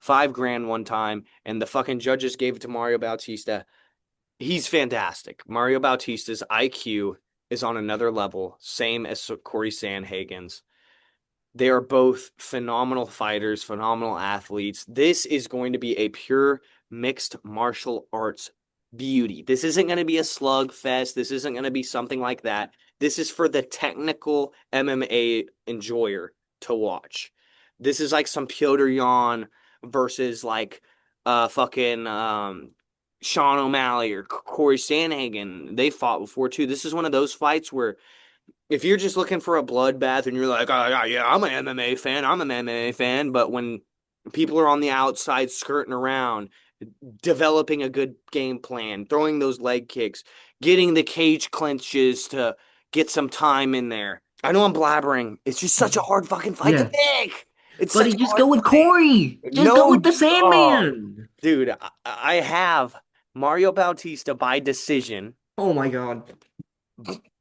5 grand one time, and the fucking judges gave it to Mario Bautista. He's fantastic. Mario Bautista's IQ is on another level, same as Corey Sandhagen's. They are both phenomenal fighters, phenomenal athletes. This is going to be a pure mixed martial arts beauty. This isn't going to be a slugfest. This isn't going to be something like that. This is for the technical MMA enjoyer to watch. This is like some Piotr Jan versus like fucking Sean O'Malley or Corey Sandhagen. They fought before too. This is one of those fights where if you're just looking for a bloodbath and you're like, oh, yeah, yeah, I'm an MMA fan, I'm an MMA fan, but when people are on the outside skirting around, developing a good game plan, throwing those leg kicks, getting the cage clenches to get some time in there. I know I'm blabbering. It's just such a hard fucking fight to Yeah. pick. It's such Buddy, a just hard go with fight. Corey. Just go No, with the oh, Sandman. dude, I have Mario Bautista by decision. Oh my God.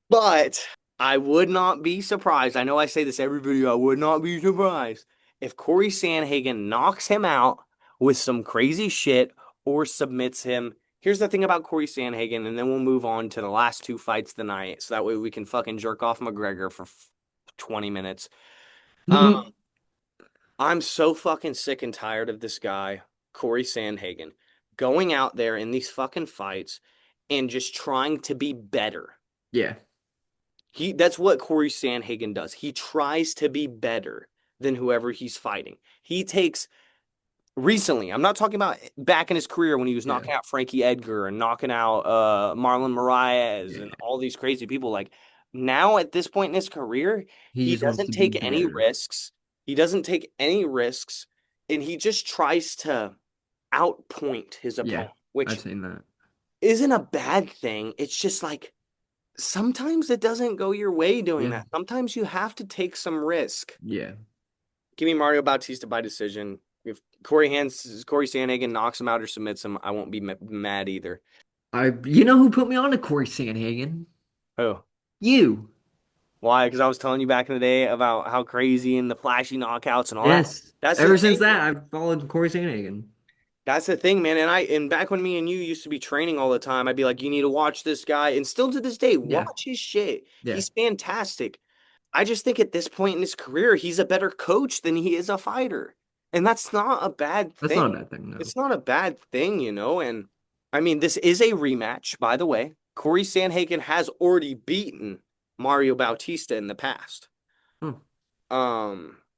But I would not be surprised. I know I say this every video. I would not be surprised if Corey Sandhagen knocks him out with some crazy shit or submits him. Here's the thing about Corey Sandhagen, and then we'll move on to the last two fights of the night, so that way we can fucking jerk off McGregor for 20 minutes. Um, I'm so fucking sick and tired of this guy, Corey Sandhagen, going out there in these fucking fights and just trying to be better. Yeah. That's what Corey Sandhagen does. He tries to be better than whoever he's fighting. He takes recently, I'm not talking about back in his career when he was Yeah. knocking out Frankie Edgar and knocking out Marlon Moraes Yeah. and all these crazy people. Like now at this point in his career, He he just wants doesn't to be take any better. risks. He doesn't take any risks and he just tries to outpoint his Yeah. opponent, I've which seen that. isn't a bad thing. It's just like sometimes it doesn't go your way doing Yeah. that. Sometimes you have to take some risk. Yeah. Give me Mario Bautista by decision. If Corey Sandhagen knocks him out or submits him, I won't be mad either. You know who put me on to Corey Sandhagen? Oh, You. why? Because I was telling you back in the day about how crazy and the flashy knockouts and all that. Yes. That's the Ever since thing. that, I've followed Corey Sandhagen. That's the thing, man. And back when me and you used to be training all the time, I'd be like, you need to watch this guy. And still to this day, Yeah. watch his shit. Yeah. He's fantastic. I just think at this point in his career, he's a better coach than he is a fighter. And that's not a bad That's thing. not a bad thing, no. It's not a bad thing, you know. And I mean, this is a rematch, by the way. Corey Sandhagen has already beaten Mario Bautista in the past. Hmm.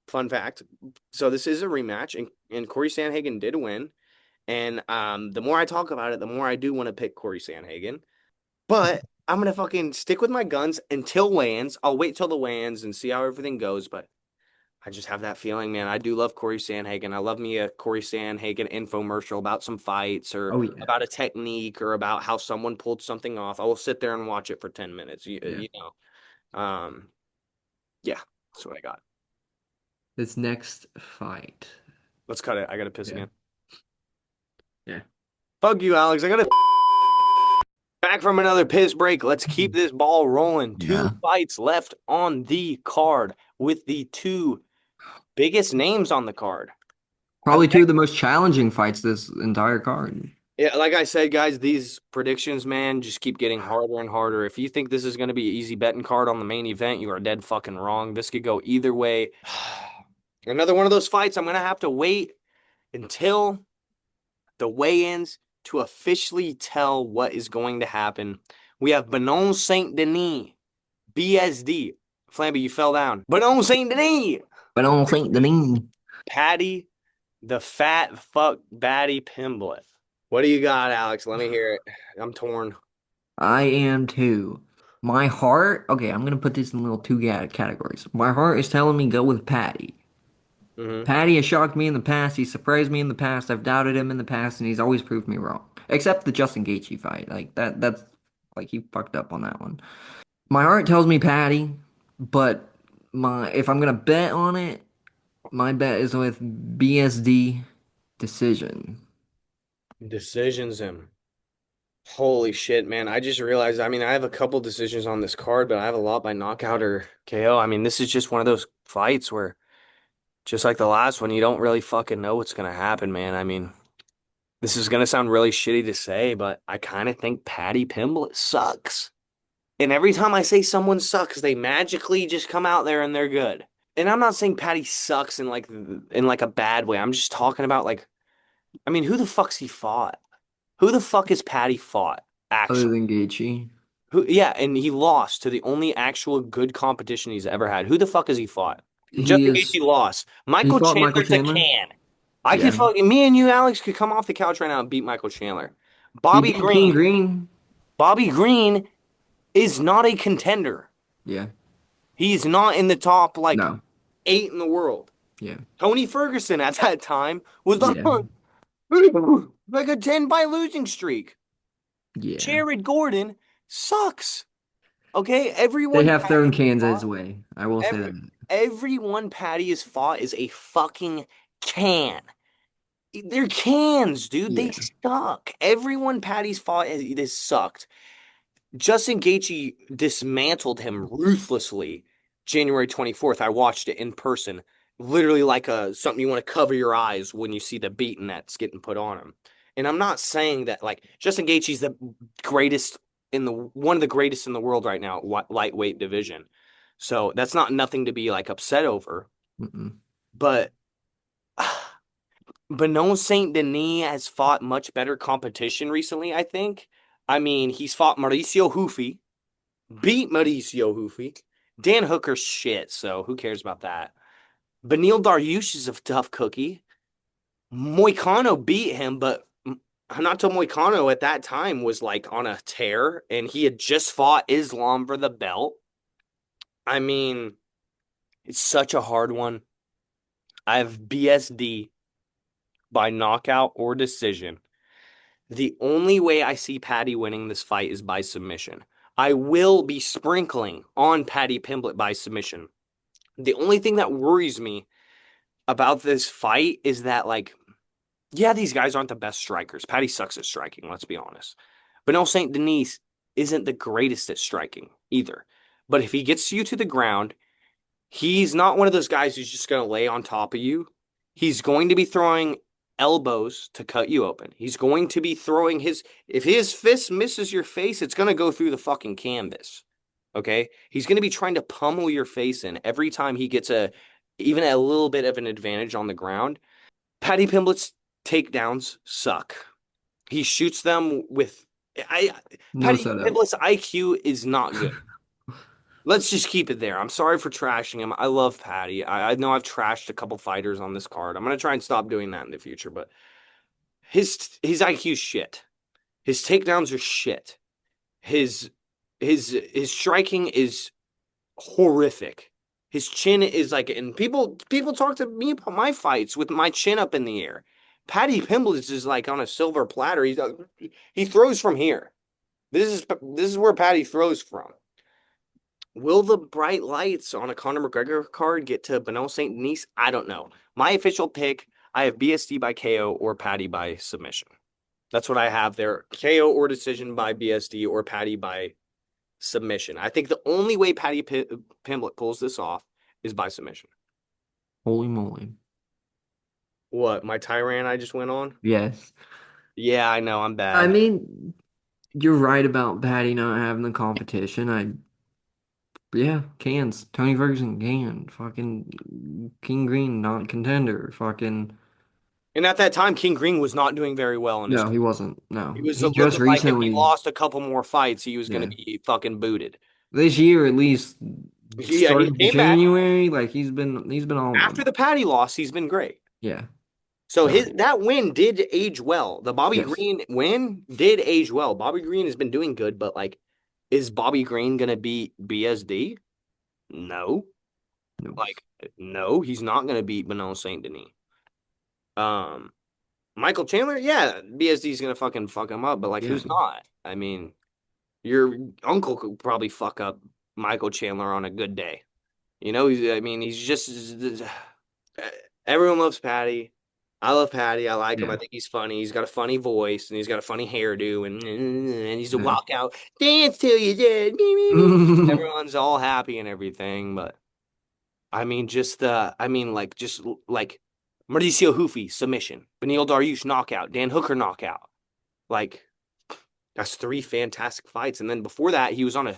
Fun fact. So this is a rematch, and Corey Sandhagen did win. And the more I talk about it, the more I do want to pick Corey Sandhagen. But I'm gonna fucking stick with my guns until weigh-ins. I'll wait till the weigh-ins and see how everything goes. But I just have that feeling, man. I do love Corey Sandhagen. I love me a Corey Sandhagen infomercial about some fights or Oh yeah. about a technique or about how someone pulled something off. I will sit there and watch it for 10 minutes. Yeah. You know, yeah, that's what I got. This next fight. Let's cut it. I gotta piss Yeah. again. Yeah. Fuck you, Alex. I gotta back from another piss break. Let's keep this ball rolling. Two Yeah. fights left on the card with the two biggest names on the card. Probably two of the most challenging fights this entire card. Yeah, like I said, guys, these predictions, man, just keep getting harder and harder. If you think this is going to be an easy betting card on the main event, you are dead fucking wrong. This could go either way. Another one of those fights, I'm going to have to wait until the weigh-ins to officially tell what is going to happen. We have Benon Saint Denis, BSD. Flamby, you fell down. Benon Saint Denis, But I don't think the name. Patty, the fat fuck Batty Pimblett. What do you got, Alex? Let me hear it. I'm torn. I am too. My heart, okay, I'm gonna put this in little two categories. My heart is telling me go with Patty. Hmm. Patty has shocked me in the past. He's surprised me in the past. I've doubted him in the past, and he's always proved me wrong. Except the Justin Gaethje fight. Like that's like he fucked up on that one. My heart tells me Patty, but my if I'm gonna bet on it, my bet is with BSD decision. Decisions him. Holy shit, man. I just realized, I mean, I have a couple decisions on this card, but I have a lot by knockout or KO. I mean, this is just one of those fights where, just like the last one, you don't really fucking know what's going to happen, man. I mean, this is going to sound really shitty to say, but I kind of think Patty Pimblett sucks. And every time I say someone sucks, they magically just come out there and they're good. And I'm not saying Patty sucks in like a bad way. I'm just talking about like, I mean, who the fuck's he fought? Who the fuck is Patty fought? Other Actually. than Gaethje, Who, yeah, and he lost to the only actual good competition he's ever had. Who the fuck has he fought? he Justin is Gaethje lost. he Michael fought Michael Chandler's a Chandler. can. I could Yeah, fucking me and you, Alex, could come off the couch right now and beat Michael Chandler. he Bobby beat King Green. Green. Bobby Green is not a contender. Yeah, He's not in the top like no, 8 in the world. yeah, Tony Ferguson at that time was on yeah, like a 10 by losing streak. yeah. Jared Gordon sucks. Okay, They everyone have thrown Patty has Kansas fought, away. I will say every that. everyone Patty has fought is a fucking can. They're cans, dude. They Yeah, suck. Everyone Patty's fought is sucked. Justin Gaethje dismantled him ruthlessly January 24th. I watched it in person. Literally like a something you want to cover your eyes when you see the beating that's getting put on him. And I'm not saying that like Justin Gaethje's the greatest in the one of the greatest in the world right now at lightweight division. So that's not nothing to be like upset over. mm-mm. But Benon Saint Denis has fought much better competition recently, I think. I mean, he's fought Mauricio Hufi, beat Mauricio Hufi. Dan Hooker's shit, so who cares about that? Benil Dariush is a tough cookie. Moicano beat him, but Hanato Moicano at that time was like on a tear, and he had just fought Islam for the belt. I mean, it's such a hard one. I have BSD by knockout or decision. The only way I see Patty winning this fight is by submission. I will be sprinkling on Patty Pimblett by submission. The only thing that worries me about this fight is that, like, yeah, these guys aren't the best strikers. Patty sucks at striking, let's be honest. But no, St. Denis isn't the greatest at striking either. But if he gets you to the ground, he's not one of those guys who's just going to lay on top of you. He's going to be throwing elbows to cut you open. He's going to be throwing if his fist misses your face, it's going to go through the fucking canvas. Okay? He's going to be trying to pummel your face in every time he gets even a little bit of an advantage on the ground. Patty Pimblett's takedowns suck. He shoots them with I No Patty setup. Pimblett's IQ is not good. Let's just keep it there. I'm sorry for trashing him. I love Patty. I know I've trashed a couple fighters on this card. I'm gonna try and stop doing that in the future, but his IQ's shit. His takedowns are shit. His his striking is horrific. His chin is like, and people talk to me about my fights with my chin up in the air. Patty Pimble is like on a silver platter. He throws from here. This is where Patty throws from. Will the bright lights on a Conor McGregor card get to Benon Saint Denis? I don't know. My official pick, I have BSD by KO or Patty by submission. That's what I have there. KO or decision by BSD or Patty by submission. I think the only way Patty Pimblett pulls this off is by submission. Holy moly. What, my Tyrant I just went on? Yes. Yeah, I know, I'm I bad. mean, you're right about Patty not having the competition. Yeah, cans. Tony Ferguson can. Fucking King Green, not contender. Fucking, And at that time, King Green was not doing very well in his no, career. he wasn't. He No, was he just looking like if he recently, lost a couple more fights, he was going to yeah, be fucking booted. this year at least, Yeah, he starting came back. January, like he's been on After one. the Patty loss, he's been great. Yeah. So So his that win did age well. The Bobby yes, Green win did age well. Bobby Green has been doing good, but like, is Bobby Green gonna beat BSD? No. no, Like, no, he's not gonna beat Benel Saint Denis. Um, Michael Chandler, yeah, BSD is gonna fucking fuck him up, but like, yeah, who's not? I mean, your uncle could probably fuck up Michael Chandler on a good day. I mean, he's just everyone loves Patty. I love Patty. I like him. I yeah, think he's funny. He's got a funny voice and he's got a funny hairdo and he's a yeah. walkout dance till you're dead. Me, me, me. Everyone's all happy and everything, but just like Mauricio Hoofy submission, Beneil Dariush knockout, Dan Hooker knockout. Like that's three fantastic fights, and then before that, he was on a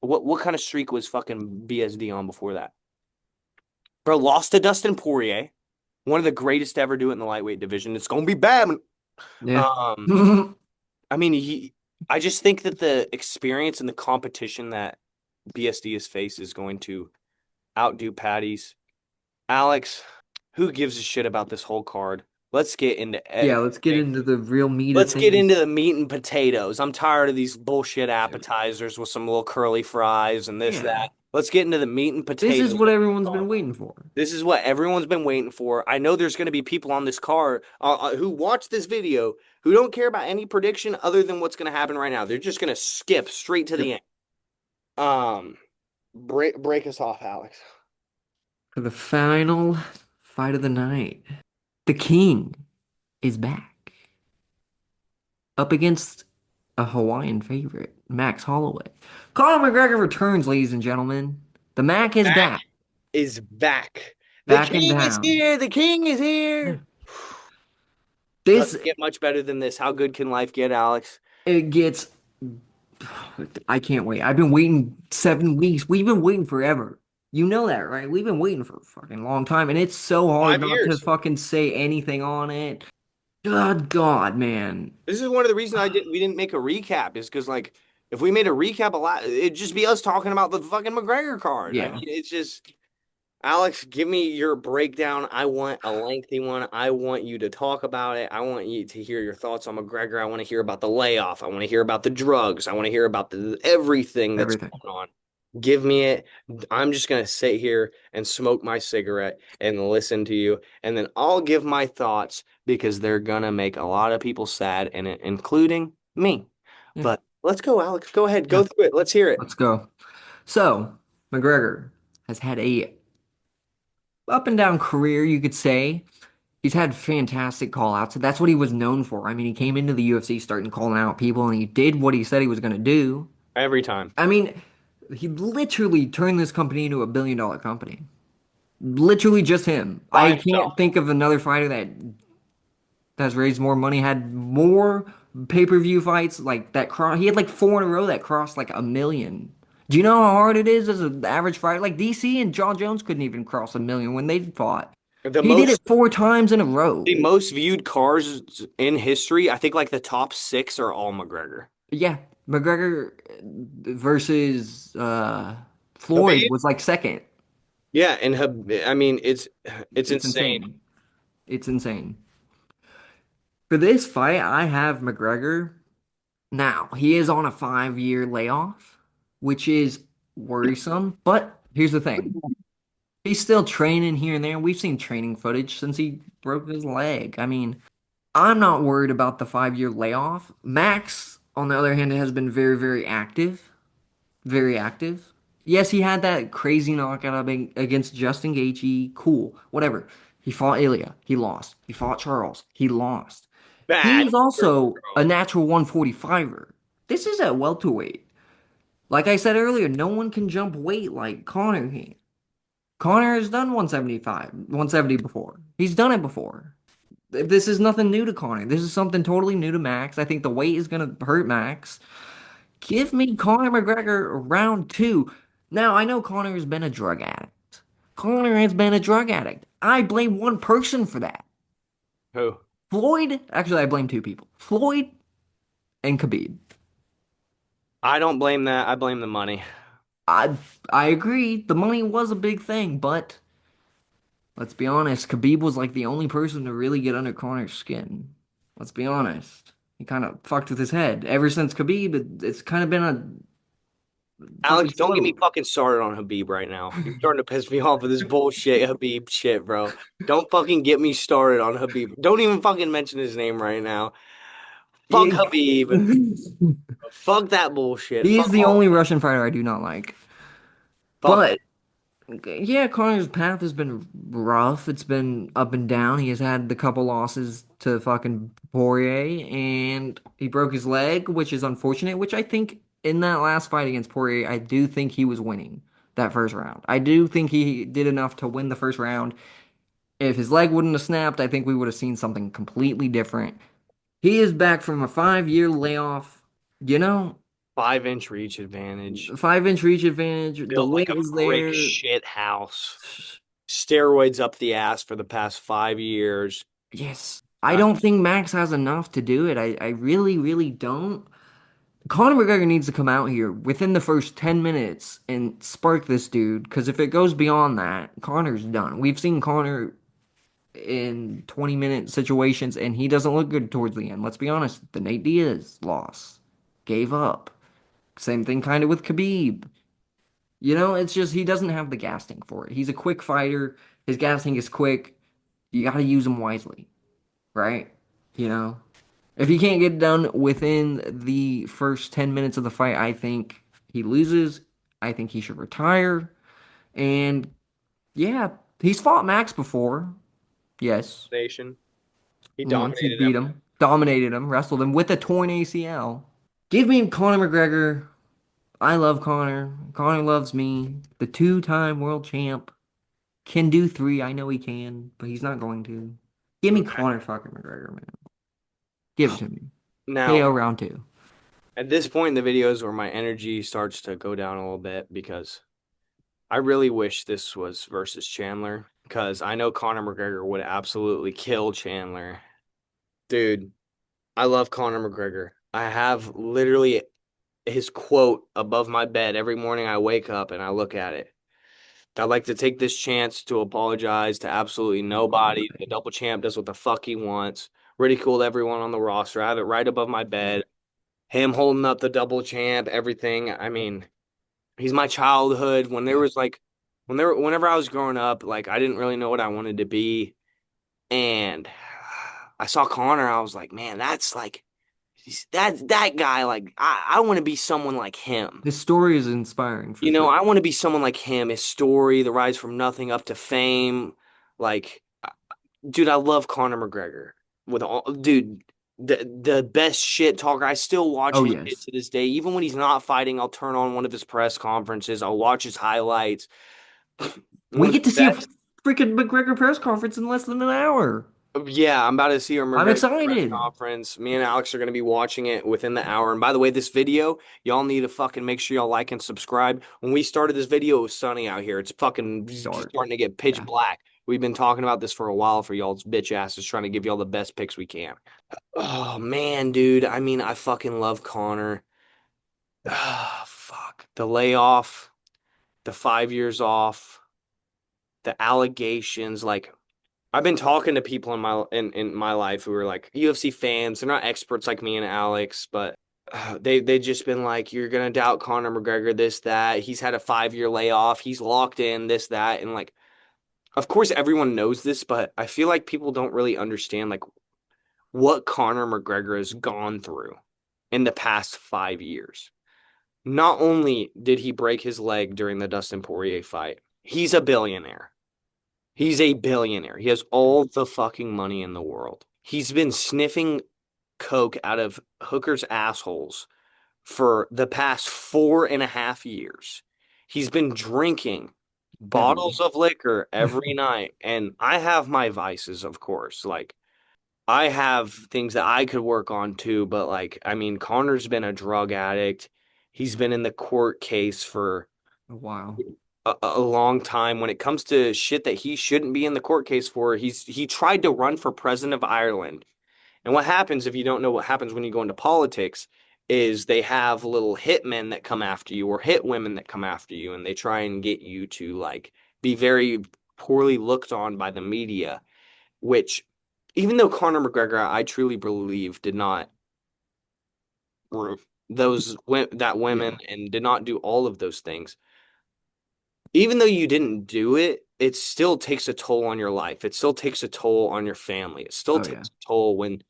what kind of streak was fucking BSD on before that? Bro, lost to Dustin Poirier, one of the greatest to ever do it in the lightweight division. It's gonna be bad. Yeah. Um, I mean, I just think that the experience and the competition that BSD has faced is going to outdo Patty's. Alex, who gives a shit about this whole card? Let's get into Yeah, let's get everything. into the real meat of Let's get into things. the meat and potatoes. I'm tired of these bullshit appetizers with some little curly fries and this, Yeah. that. Let's get into the meat and This is potatoes what of the everyone's been card. waiting for. This is what everyone's been waiting for. I know there's going to be people on this card who watch this video who don't care about any prediction other than what's going to happen right now. They're just going to skip straight to Yep. the end. Um, break us off, Alex. For the final fight of the night, the King is back up against a Hawaiian favorite, Max Holloway. Conor McGregor returns, ladies and gentlemen. The Mac is Mac back, is back. The back in king is town. here. The king is Yeah. here. This Doesn't get much better than this. How good can life get, Alex? it gets. I can't wait. I've been waiting 7 weeks. We've been waiting forever. You know that, right? We've been waiting for a fucking long time, and it's so hard Five not to years. fucking say anything on it. God, God, man. This is one of the reasons we didn't make a recap is because like if we made a recap a lot, it'd just be us talking about the fucking McGregor card. I mean, Yeah, it's just Alex, give me your breakdown. I want a lengthy one. I want you to talk about it. I want you to hear your thoughts on McGregor. I want to hear about the layoff. I want to hear about the drugs. I want to hear about everything that's everything. going on. Give me it. I'm just going to sit here and smoke my cigarette and listen to you. And then I'll give my thoughts because they're going to make a lot of people sad, and including me. Yeah, But let's go, Alex. Go ahead. yeah. Go through it. Let's hear it. Let's go. So, McGregor has had a up and down career, you could say. He's had fantastic call outs. That's what he was known for. I mean, he came into the UFC starting calling out people, and he did what he said he was going to do. Every time. I mean, he literally turned this company into $1 billion company. Literally just him. By I himself. can't think of another fighter that has raised more money, had more pay-per-view fights like that. He had like four in a row that crossed like 1 million. Do you know how hard it is as an average fighter? Like DC and John Jones couldn't even cross 1 million when they fought. The He did most it 4 times in a row. The most viewed cars in history, I think like the top six are all McGregor. Yeah, McGregor versus Floyd Habib? was like second. Yeah, and I mean it's It's insane. insane. It's insane. For this fight, I have McGregor. Now, he is on a 5 year layoff, which is worrisome. But here's the thing. He's still training here and there. We've seen training footage since he broke his leg. I mean, I'm not worried about the 5 year layoff. Max, on the other hand, has been very, very active. Very active. Yes, he had that crazy knockout against Justin Gaethje. Cool, whatever. He fought Ilya. He lost. He fought Charles. He lost. Bad. He's also a natural 145er. This is at welterweight. Like I said earlier, no one can jump weight like Conor can. Conor has done 175, 170 before. He's done it before. This is nothing new to Conor. This is something totally new to Max. I think the weight is going to hurt Max. Give me Conor McGregor round two. Now, I know Conor has been a drug addict. Conor has been a drug addict. I blame one person for that. Who? Floyd, actually, I blame two people. Floyd and Khabib. I don't blame that. I blame the money. I I agree. The money was a big thing, but let's be honest, Khabib was like the only person to really get under Conor's skin. Let's be honest. He kind of fucked with his head. Ever since Khabib, it's kind of been a fucking Alex, don't get me slope. fucking started on Habib right now. You're starting to piss me off with this bullshit Habib shit, bro. Don't fucking get me started on Habib. Don't even fucking mention his name right now. Fuck He Habib. Fuck that bullshit. he is Fuck the all. only Russian fighter I do not like. Fuck them. But yeah, Connor's path has been rough. It's been up and down. He has had the couple losses to fucking Poirier, and he broke his leg, which is unfortunate. Which I think in that last fight against Poirier, I do think he was winning that first round. I do think he did enough to win the first round. If his leg wouldn't have snapped, I think we would have seen something completely different. He is back from a 5 year layoff. You know, 5 inch reach advantage. 5 inch reach advantage. The Built like weight a is brick there. shit house. Steroids up the ass for the past 5 years. Yes. I Uh, don't think Max has enough to do it. I really, really don't. Conor McGregor needs to come out here within the first 10 minutes and spark this dude, because if it goes beyond that, Conor's done. We've seen Conor in 20-minute situations, and he doesn't look good towards the end. Let's be honest. The Nate Diaz loss. Gave up. Same thing kind of with Khabib. It's just he doesn't have the gas tank for it. He's a quick fighter. His gas tank is quick. You got to use him wisely, right? You know, if he can't get it done within the first 10 minutes of the fight, I think he loses. I think he should retire. And yeah, he's fought Max before. Yes. Nation. He Once he dominated beat him. him, dominated him, wrestled him with a torn ACL. Give me Conor McGregor. I love Conor. Conor loves me. The two-time world champ can do three. I know he can, but he's not going to. Give me Okay. Conor fucking McGregor, man. Give it to me. Now, KO round two. at this point in the videos where my energy starts to go down a little bit because I really wish this was versus Chandler because I know Conor McGregor would absolutely kill Chandler. Dude, I love Conor McGregor. I have literally his quote above my bed every morning I wake up and I look at it. I'd like to take this chance to apologize to absolutely nobody. The double champ does what the fuck he wants. Ridiculed everyone on the roster. I have it right above my bed. Him holding up the double champ, everything. I mean, he's my childhood. When there was like, whenever I was growing up, like I didn't really know what I wanted to be, and I saw Connor. I was like, man, that's like that guy. Like, I want to be someone like him. His story is inspiring for You know, sure. I want to be someone like him. His story, the rise from nothing up to fame. Like, dude, I love Conor McGregor. With all, dude, the best shit talker. I still watch Oh his shit yes. to this day. Even when he's not fighting, I'll turn on one of his press conferences. I'll watch his highlights. One We of the get to see a best. freaking McGregor press conference in less than an hour. Yeah, I'm about to see our I'm McGregor press excited. conference. Me and Alex are going to be watching it within the hour. And by the way, this video, y'all need to fucking make sure y'all like and subscribe. When we started this video, it was sunny out here. It's fucking Dark. starting to get pitch Yeah. black. We've been talking about this for a while for y'all's bitch asses, trying to give y'all the best picks we can. Oh man, dude. I mean, I fucking love Connor. Ah, fuck. The layoff, the 5 years off, the allegations, like I've been talking to people in my life who are like UFC fans. They're not experts like me and Alex, but they just been like, you're gonna doubt Conor McGregor, this, that. He's had a 5 year layoff. He's locked in, this, that, and like, of course, everyone knows this, but I feel like people don't really understand like what Conor McGregor has gone through in the past 5 years. Not only did he break his leg during the Dustin Poirier fight, he's a billionaire. He's a billionaire. He has all the fucking money in the world. He's been sniffing coke out of hookers' assholes for the past 4.5 years. He's been drinking Every bottles of liquor every night. And I have my vices, of course. Like, I have things that I could work on too, but like, I mean, Connor's been a drug addict. He's been in the court case for a while. a long time. When it comes to shit that he shouldn't be in the court case for, he tried to run for president of Ireland. And what happens if you don't know what happens when you go into politics is they have little hitmen that come after you or hit women that come after you, and they try and get you to like be very poorly looked on by the media, which even though Conor McGregor, I truly believe, did not that women Yeah. and did not do all of those things. Even though you didn't do it, it still takes a toll on your life. It still takes a toll on your family. It still Oh yeah. takes a toll when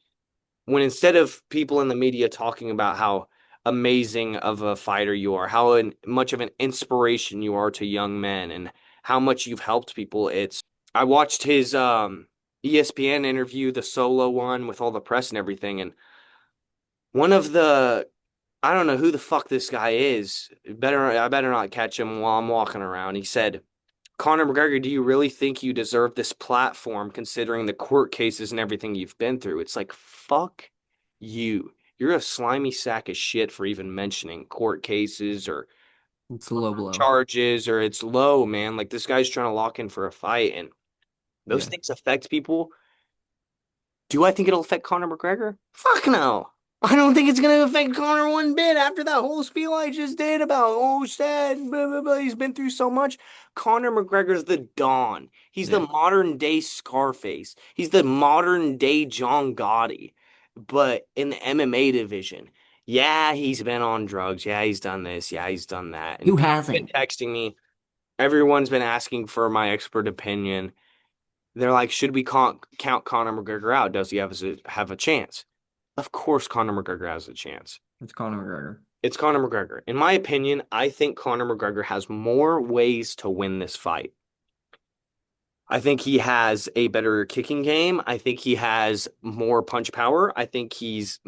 instead of people in the media talking about how amazing of a fighter you are, how much of an inspiration you are to young men, and how much you've helped people, I watched his ESPN interview, the solo one with all the press and everything, and one of the I don't know who the fuck this guy is. I better not catch him while I'm walking around. He said, Conor McGregor, do you really think you deserve this platform considering the court cases and everything you've been through? It's like, fuck you. You're a slimy sack of shit for even mentioning court cases or It's a low blow. charges, or it's low, man. Like, this guy's trying to lock in for a fight, and those Yeah. things affect people. Do I think it'll affect Conor McGregor? Fuck no. I don't think it's going to affect Conor one bit after that whole spiel I just did about, oh, sad, blah, blah, blah. He's been through so much. Conor McGregor's the Don. He's the Yeah. modern day Scarface. He's the modern day John Gotti. But in the MMA division, yeah, he's been on drugs. Yeah, he's done this. Yeah, he's done that. Who And people have been hasn't? texting me. Everyone's been asking for my expert opinion. They're like, should we count Conor McGregor out? Does he have a chance? Of course, Conor McGregor has a chance. It's Conor McGregor. It's Conor McGregor. In my opinion, I think Conor McGregor has more ways to win this fight. I think he has a better kicking game. I think he has more punch power. I think he's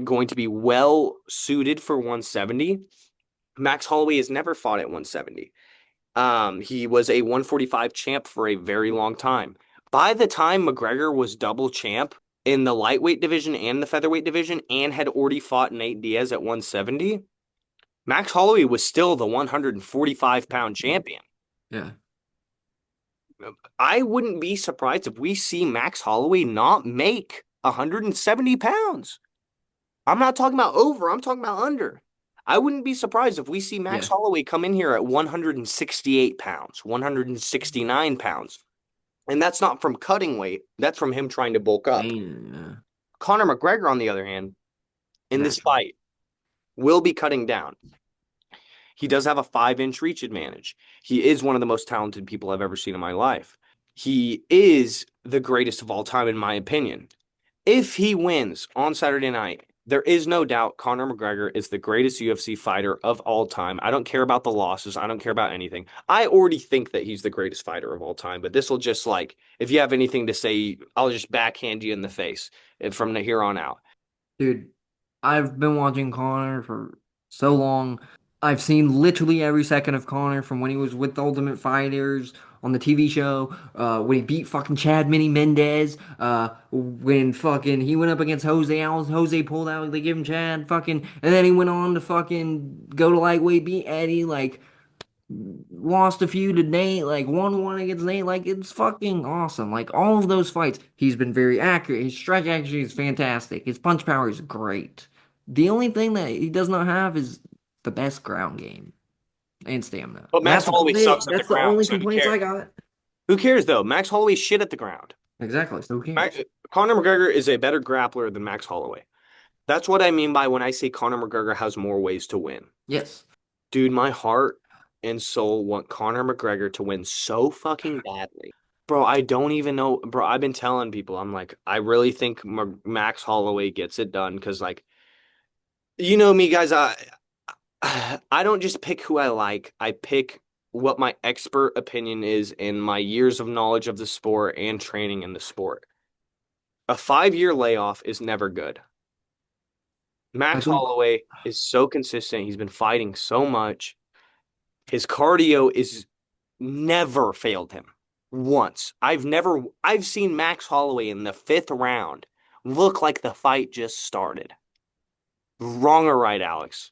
going to be well suited for 170. Max Holloway has never fought at 170. He was a 145 champ for a very long time. By the time McGregor was double champ in the lightweight division and the featherweight division and had already fought Nate Diaz at 170, Max Holloway was still the 145-pound champion. Yeah. I wouldn't be surprised if we see Max Holloway not make 170 pounds. I'm not talking about over, I'm talking about under. I wouldn't be surprised if we see Max Yeah. Holloway come in here at 168 pounds, 169 pounds. And that's not from cutting weight, that's from him trying to bulk up. Gain. Conor McGregor, on the other hand, in this Naturally. fight, will be cutting down. He does have a 5-inch reach advantage. He is one of the most talented people I've ever seen in my life. He is the greatest of all time, in my opinion. If he wins on Saturday night, there is no doubt Conor McGregor is the greatest UFC fighter of all time. I don't care about the losses. I don't care about anything. I already think that he's the greatest fighter of all time, but this will just like, if you have anything to say, I'll just backhand you in the face from here on out. Dude, I've been watching Connor for so long. I've seen literally every second of Connor from when he was with the Ultimate Fighters on the TV show, when he beat fucking Chad Mini Mendez, when fucking he went up against Jose Alves, Jose pulled out, they give him Chad, fucking, and then he went on to fucking go to lightweight, beat Eddie, like, lost a few to Nate, like won one against Nate. Like it's fucking awesome. Like all of those fights, he's been very accurate. His strike action is fantastic. His punch power is great. The only thing that he does not have is the best ground game and stamina. But Max That's Holloway about it. sucks at the That's the ground, only so who complaints cares? I got. Who cares though? Max Holloway's shit at the ground. Exactly. So who Max, cares? Conor McGregor is a better grappler than Max Holloway. That's what I mean by when I say Conor McGregor has more ways to win. Yes. Dude, my heart and soul want Conor McGregor to win so fucking badly. Bro, I don't even know. Bro, I've been telling people, I'm like, I really think Max Holloway gets it done because, like, you know me, guys. I don't just pick who I like. I pick what my expert opinion is in my years of knowledge of the sport and training in the sport. A 5-year layoff is never good. I Max think Holloway is so consistent. He's been fighting so much. His cardio is never failed him once. I've seen Max Holloway in the fifth round look like the fight just started. Wrong or right, Alex?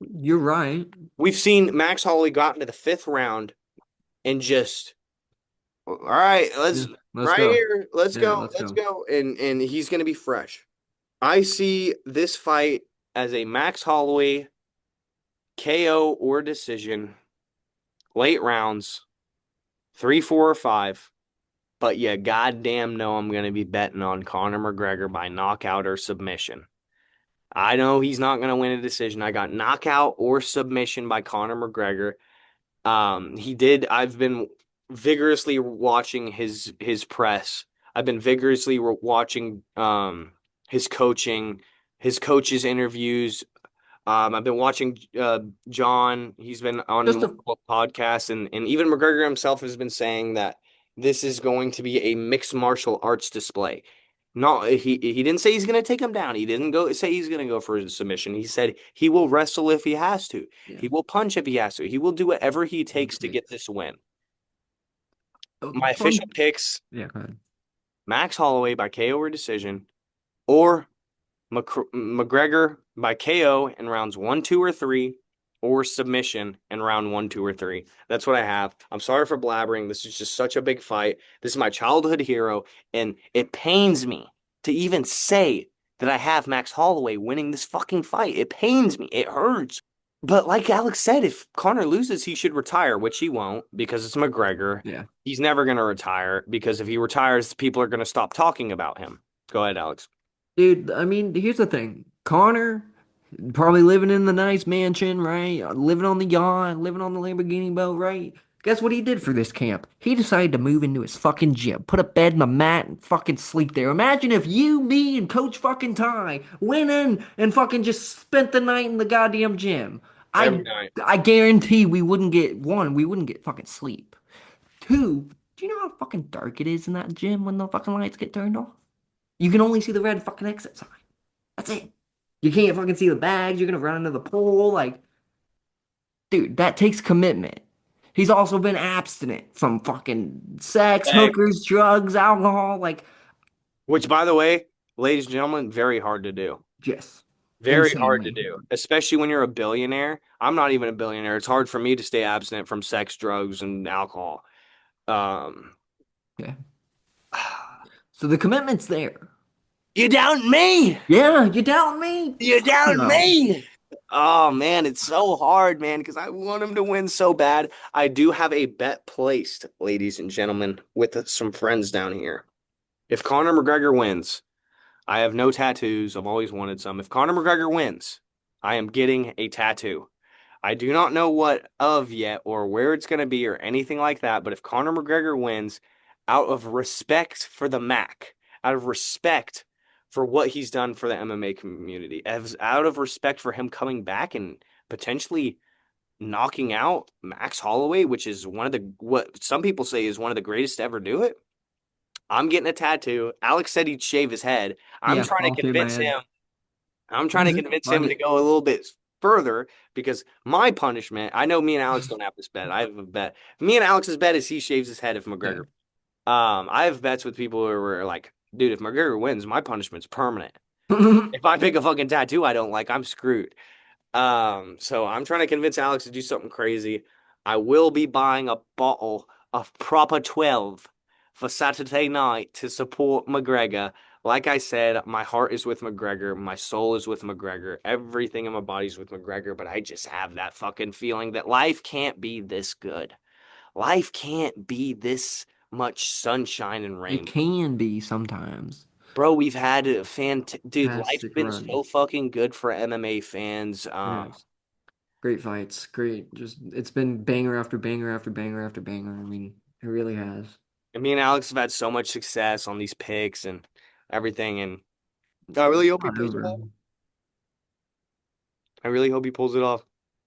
You're right. We've seen Max Holloway got into the fifth round and just, all right, Yeah, let's let's right go. here, let's Yeah, go, let's let's go. go, and he's gonna be fresh. I see this fight as a Max Holloway KO or decision, late rounds, three, four, or five. But you goddamn know I'm gonna be betting on Conor McGregor by knockout or submission. I know he's not gonna win a decision. I got knockout or submission by Conor McGregor. He did. I've been vigorously watching his press. I've been vigorously watching his coaching, his coaches' interviews. I've been watching John. He's been on Just a multiple podcasts, and even McGregor himself has been saying that this is going to be a mixed martial arts display. Not he didn't say he's going to take him down. He didn't go say he's going to go for a submission. He said he will wrestle if he has to. yeah. He will punch if he has to. He will do whatever he takes to Okay. get this win. My official Fun. picks: Yeah, go ahead. Max Holloway by KO or decision, or McGregor by KO in rounds one, two, or three, or submission in round one, two, or three. That's what I have. I'm sorry for blabbering. This is just such a big fight. This is my childhood hero, and it pains me to even say that I have Max Holloway winning this fucking fight. It pains me. It hurts. But like Alex said, if Conor loses, he should retire, which he won't because it's McGregor. Yeah. He's never going to retire because if he retires, people are going to stop talking about him. Go ahead, Alex. Dude, I mean, here's the thing. Connor probably living in the nice mansion, right? Living on the yacht, living on the Lamborghini boat, right? Guess what he did for this camp? He decided to move into his fucking gym, put a bed and a mat, and fucking sleep there. Imagine if you, me, and Coach fucking Ty went in and fucking just spent the night in the goddamn gym. Every I night. I guarantee we wouldn't get one, we wouldn't get fucking sleep. Two, do you know how fucking dark it is in that gym when the fucking lights get turned off? You can only see the red fucking exit sign. That's it. You can't fucking see the bags. You're gonna run into the pool. Like, dude, that takes commitment. He's also been abstinent from fucking sex, hookers, drugs, alcohol. Like, Which, by the way, ladies and gentlemen, very hard to do. just Very hard to insanely. do, especially when you're a billionaire. I'm not even a billionaire. It's hard for me to stay abstinent from sex, drugs, and alcohol. Um, Yeah. So the commitment's there. you doubt me? Yeah, you doubt me? You Fuck doubt no. me? Oh man, it's so hard, man, because I want him to win so bad. I do have a bet placed, ladies and gentlemen, with some friends down here. If Conor McGregor wins, I have no tattoos. I've always wanted some. If Conor McGregor wins, I am getting a tattoo. I do not know what of yet or where it's going to be or anything like that, but if Conor McGregor wins, out of respect for the Mac, out of respect for what he's done for the MMA community, as out of respect for him coming back and potentially knocking out Max Holloway, which is one of the what some people say is one of the greatest to ever do it. I'm getting a tattoo. Alex said he'd shave his head. I'm Yeah, trying I'll to shave my convince head. him I'm trying to convince Fuck him to it. go a little bit further because my punishment, I know me and Alex don't have this bet. I have a bet. Me and Alex's bet is he shaves his head if Yeah. McGregor. I have bets with people who are like, dude, if McGregor wins, my punishment's permanent. If I pick a fucking tattoo I don't like, I'm screwed. So I'm trying to convince Alex to do something crazy. I will be buying a bottle of Proper 12 for Saturday night to support McGregor. Like I said, my heart is with McGregor, my soul is with McGregor, everything in my body's with McGregor, but I just have that fucking feeling that life can't be this good. Life can't be this much sunshine and It rain. can be sometimes. Bro, we've had dude, life's Fantastic been run. so fucking good for MMA fans. Yes. Great fights. Great. Just it's been banger after banger after banger after banger. I mean, it really has. And me and Alex have had so much success on these picks and everything, and I It's really hope he not pulls it over. off. I really hope he pulls it off.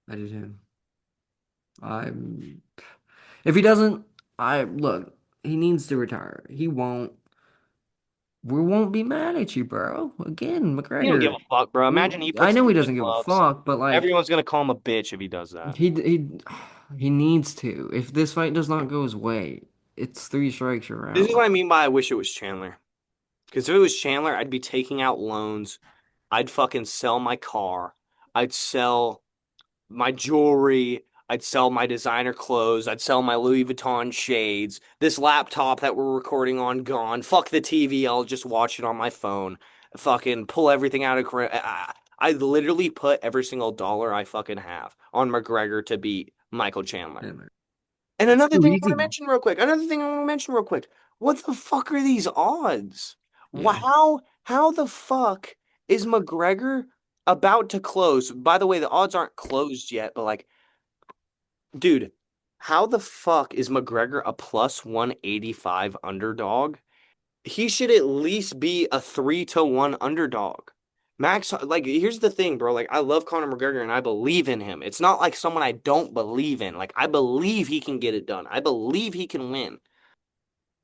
I do too. I'm if he doesn't, I look, he needs to retire. He won't. We won't be mad at you, bro. Again, He don't give McGregor. a fuck, bro. Imagine he I puts know on he the doesn't give a gloves. fuck, but like Everyone's gonna call him a bitch if he does that. he He needs to. If this fight does not go his way, it's three strikes you're This is out. what I mean by I wish it was Chandler. Because if it was Chandler, I'd be taking out loans. I'd fucking sell my car. I'd sell my jewelry. I'd sell my designer clothes. I'd sell my Louis Vuitton shades. This laptop that we're recording on gone. Fuck the TV. I'll just watch it on my phone. Fucking pull everything out of I literally put every single dollar I fucking have on McGregor to beat Michael Chandler. And And it's another too thing I want to easy. mention real quick. Another thing I want to mention real quick. What the fuck are these odds? Yeah. How the fuck is McGregor about to close? By the way, the odds aren't closed yet, but like, dude, how the fuck is McGregor a plus 185 underdog? He should at least be a 3-1 underdog. Max, like, here's the thing, bro. Like, I love Conor McGregor and I believe in him. It's not like someone I don't believe in. Like, I believe he can get it done. I believe he can win.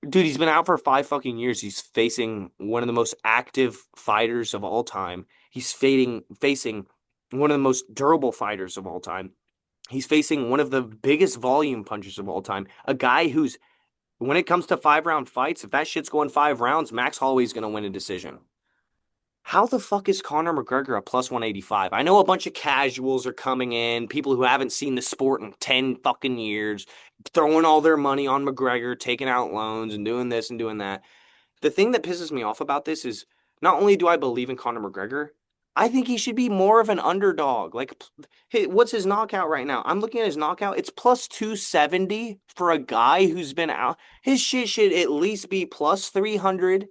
Dude, he's been out for 5 fucking years. He's facing one of the most active fighters of all time. He's facing one of the most durable fighters of all time. He's facing one of the biggest volume punchers of all time. A guy who's, when it comes to 5 round fights, if that shit's going 5 rounds, Max Holloway's going to win a decision. How the fuck is Conor McGregor a plus 185? I know a bunch of casuals are coming in, people who haven't seen the sport in 10 fucking years, throwing all their money on McGregor, taking out loans and doing this and doing that. The thing that pisses me off about this is not only do I believe in Conor McGregor, I think he should be more of an underdog. Like, hey, what's his knockout right now? I'm looking at his knockout. It's plus 270 for a guy who's been out. His shit should at least be plus 300,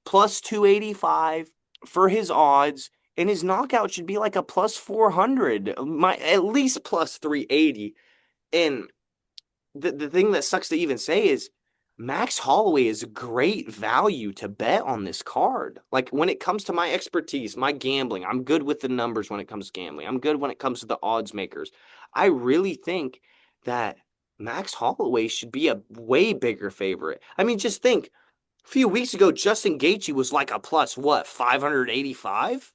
plus 285 for his odds. And his knockout should be like a plus 400, at least plus 380. And the thing that sucks to even say is Max Holloway is a great value to bet on this card. Like when it comes to my expertise, my gambling, I'm good with the numbers when it comes to gambling. I'm good when it comes to the odds makers. I really think that Max Holloway should be a way bigger favorite. I mean, just think, a few weeks ago, Justin Gaethje was like a plus what, 585?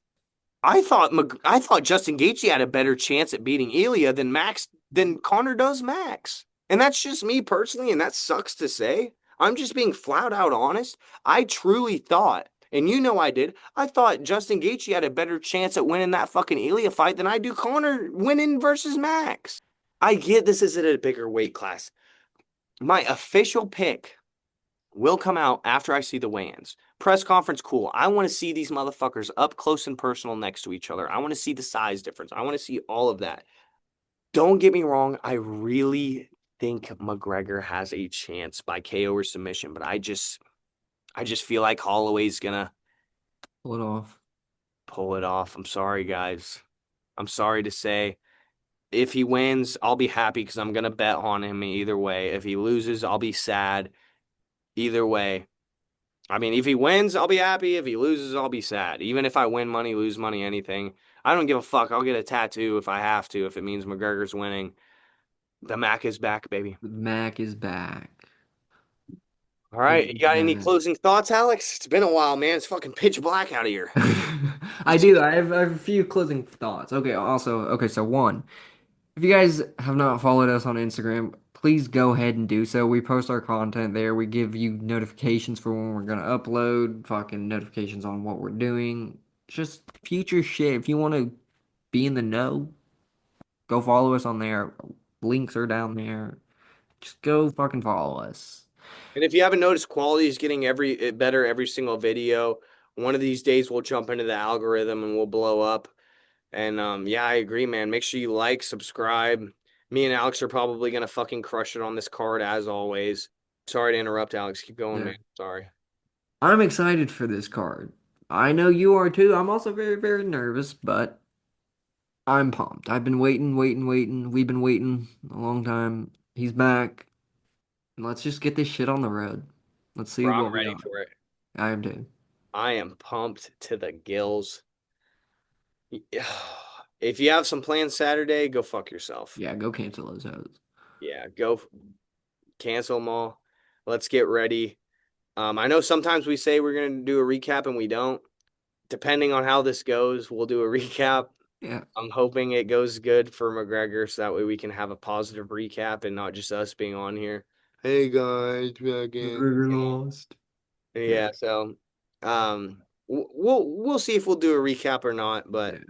I thought Justin Gaethje had a better chance at beating Ilya than Conor does Max. And that's just me personally, and that sucks to say. I'm just being flat out honest. I truly thought, and you know I did, I thought Justin Gaethje had a better chance at winning that fucking Ilya fight than I do Conor winning versus Max. I get this is at a bigger weight class. My official pick will come out after I see the weigh-ins. Press conference, cool. I want to see these motherfuckers up close and personal next to each other. I want to see the size difference. I want to see all of that. Don't get me wrong. I really think McGregor has a chance by KO or submission, but I just feel like Holloway's gonna Pull it off. pull it off. I'm sorry, guys. I'm sorry to say. If he wins, I'll be happy because I'm gonna bet on him either way. If he loses, I'll be sad either way. I mean, if he wins, I'll be happy. If he loses, I'll be sad. Even if I win money, lose money, anything, I don't give a fuck. I'll get a tattoo if I have to, if it means McGregor's winning. The Mac is back, baby. The Mac is back. All There right, you you got have any it. closing thoughts, Alex? It's been a while, man. It's fucking pitch black out of here. I do. I have a few closing thoughts. Okay, also, okay, so one, if you guys have not followed us on Instagram, please go ahead and do so. We post our content there. We give you notifications for when we're gonna upload, fucking notifications on what we're doing. Just future shit. If you want to be in the know, go follow us on there. Links are down there. Just go fucking follow us. And if you haven't noticed, quality is getting better every single video. One of these days, we'll jump into the algorithm and we'll blow up. And yeah, I agree, man. Make sure you like, subscribe. Me and Alex are probably gonna fucking crush it on this card as always. Sorry to interrupt, Alex. Keep going, Yeah. man. Sorry. I'm excited for this card. I know you are too. I'm also very, very nervous, but I'm pumped. I've been waiting, waiting, waiting. We've been waiting a long time. He's back. Let's just get this shit on the road. Let's see Bro, what I'm we ready got. for it. I am too. I am pumped to the gills. If you have some plans Saturday, go fuck yourself. Yeah, go cancel those hoes. Yeah, go cancel them all. Let's get ready. I know sometimes we say we're gonna do a recap and we don't. Depending on how this goes, we'll do a recap. Yeah. I'm hoping it goes good for McGregor so that way we can have a positive recap and not just us being on here. Hey guys, again. McGregor lost. Yeah. Yeah, so we'll see if we'll do a recap or not, but Yeah.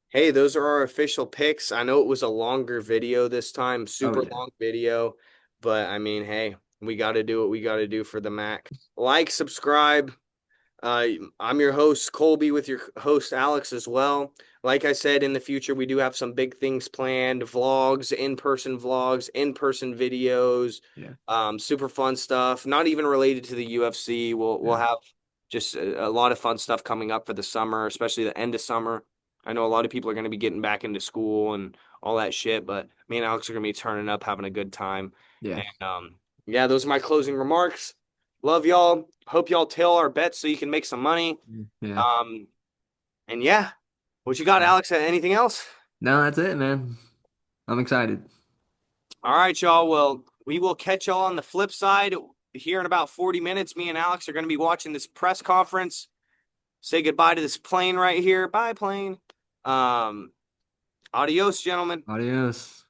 hey, those are our official picks. I know it was a longer video this time, Oh super yeah. long video, but I mean, hey, we got to do what we got to do for the Mac. Like, subscribe. Uh, I'm your host, Colby, with your host, Alex, as well. Like I said, in the future, we do have some big things planned, vlogs, in person videos, Yeah. super fun stuff, not even related to the UFC. We'll Yeah. have just a lot of fun stuff coming up for the summer, especially the end of summer. I know a lot of people are going to be getting back into school and all that shit, but me and Alex are going to be turning up, having a good time. Yeah. And yeah, those are my closing remarks. Love y'all. Hope y'all tail our bets so you can make some money. Yeah. Um, and yeah, what you got, Alex? Anything else? No, that's it, man. I'm excited. All right, y'all. Well, we will catch y'all on the flip side. Here in about 40 minutes, me and Alex are going to be watching this press conference. Say goodbye to this plane right here. Bye, plane. Um, Adios, gentlemen. Adios.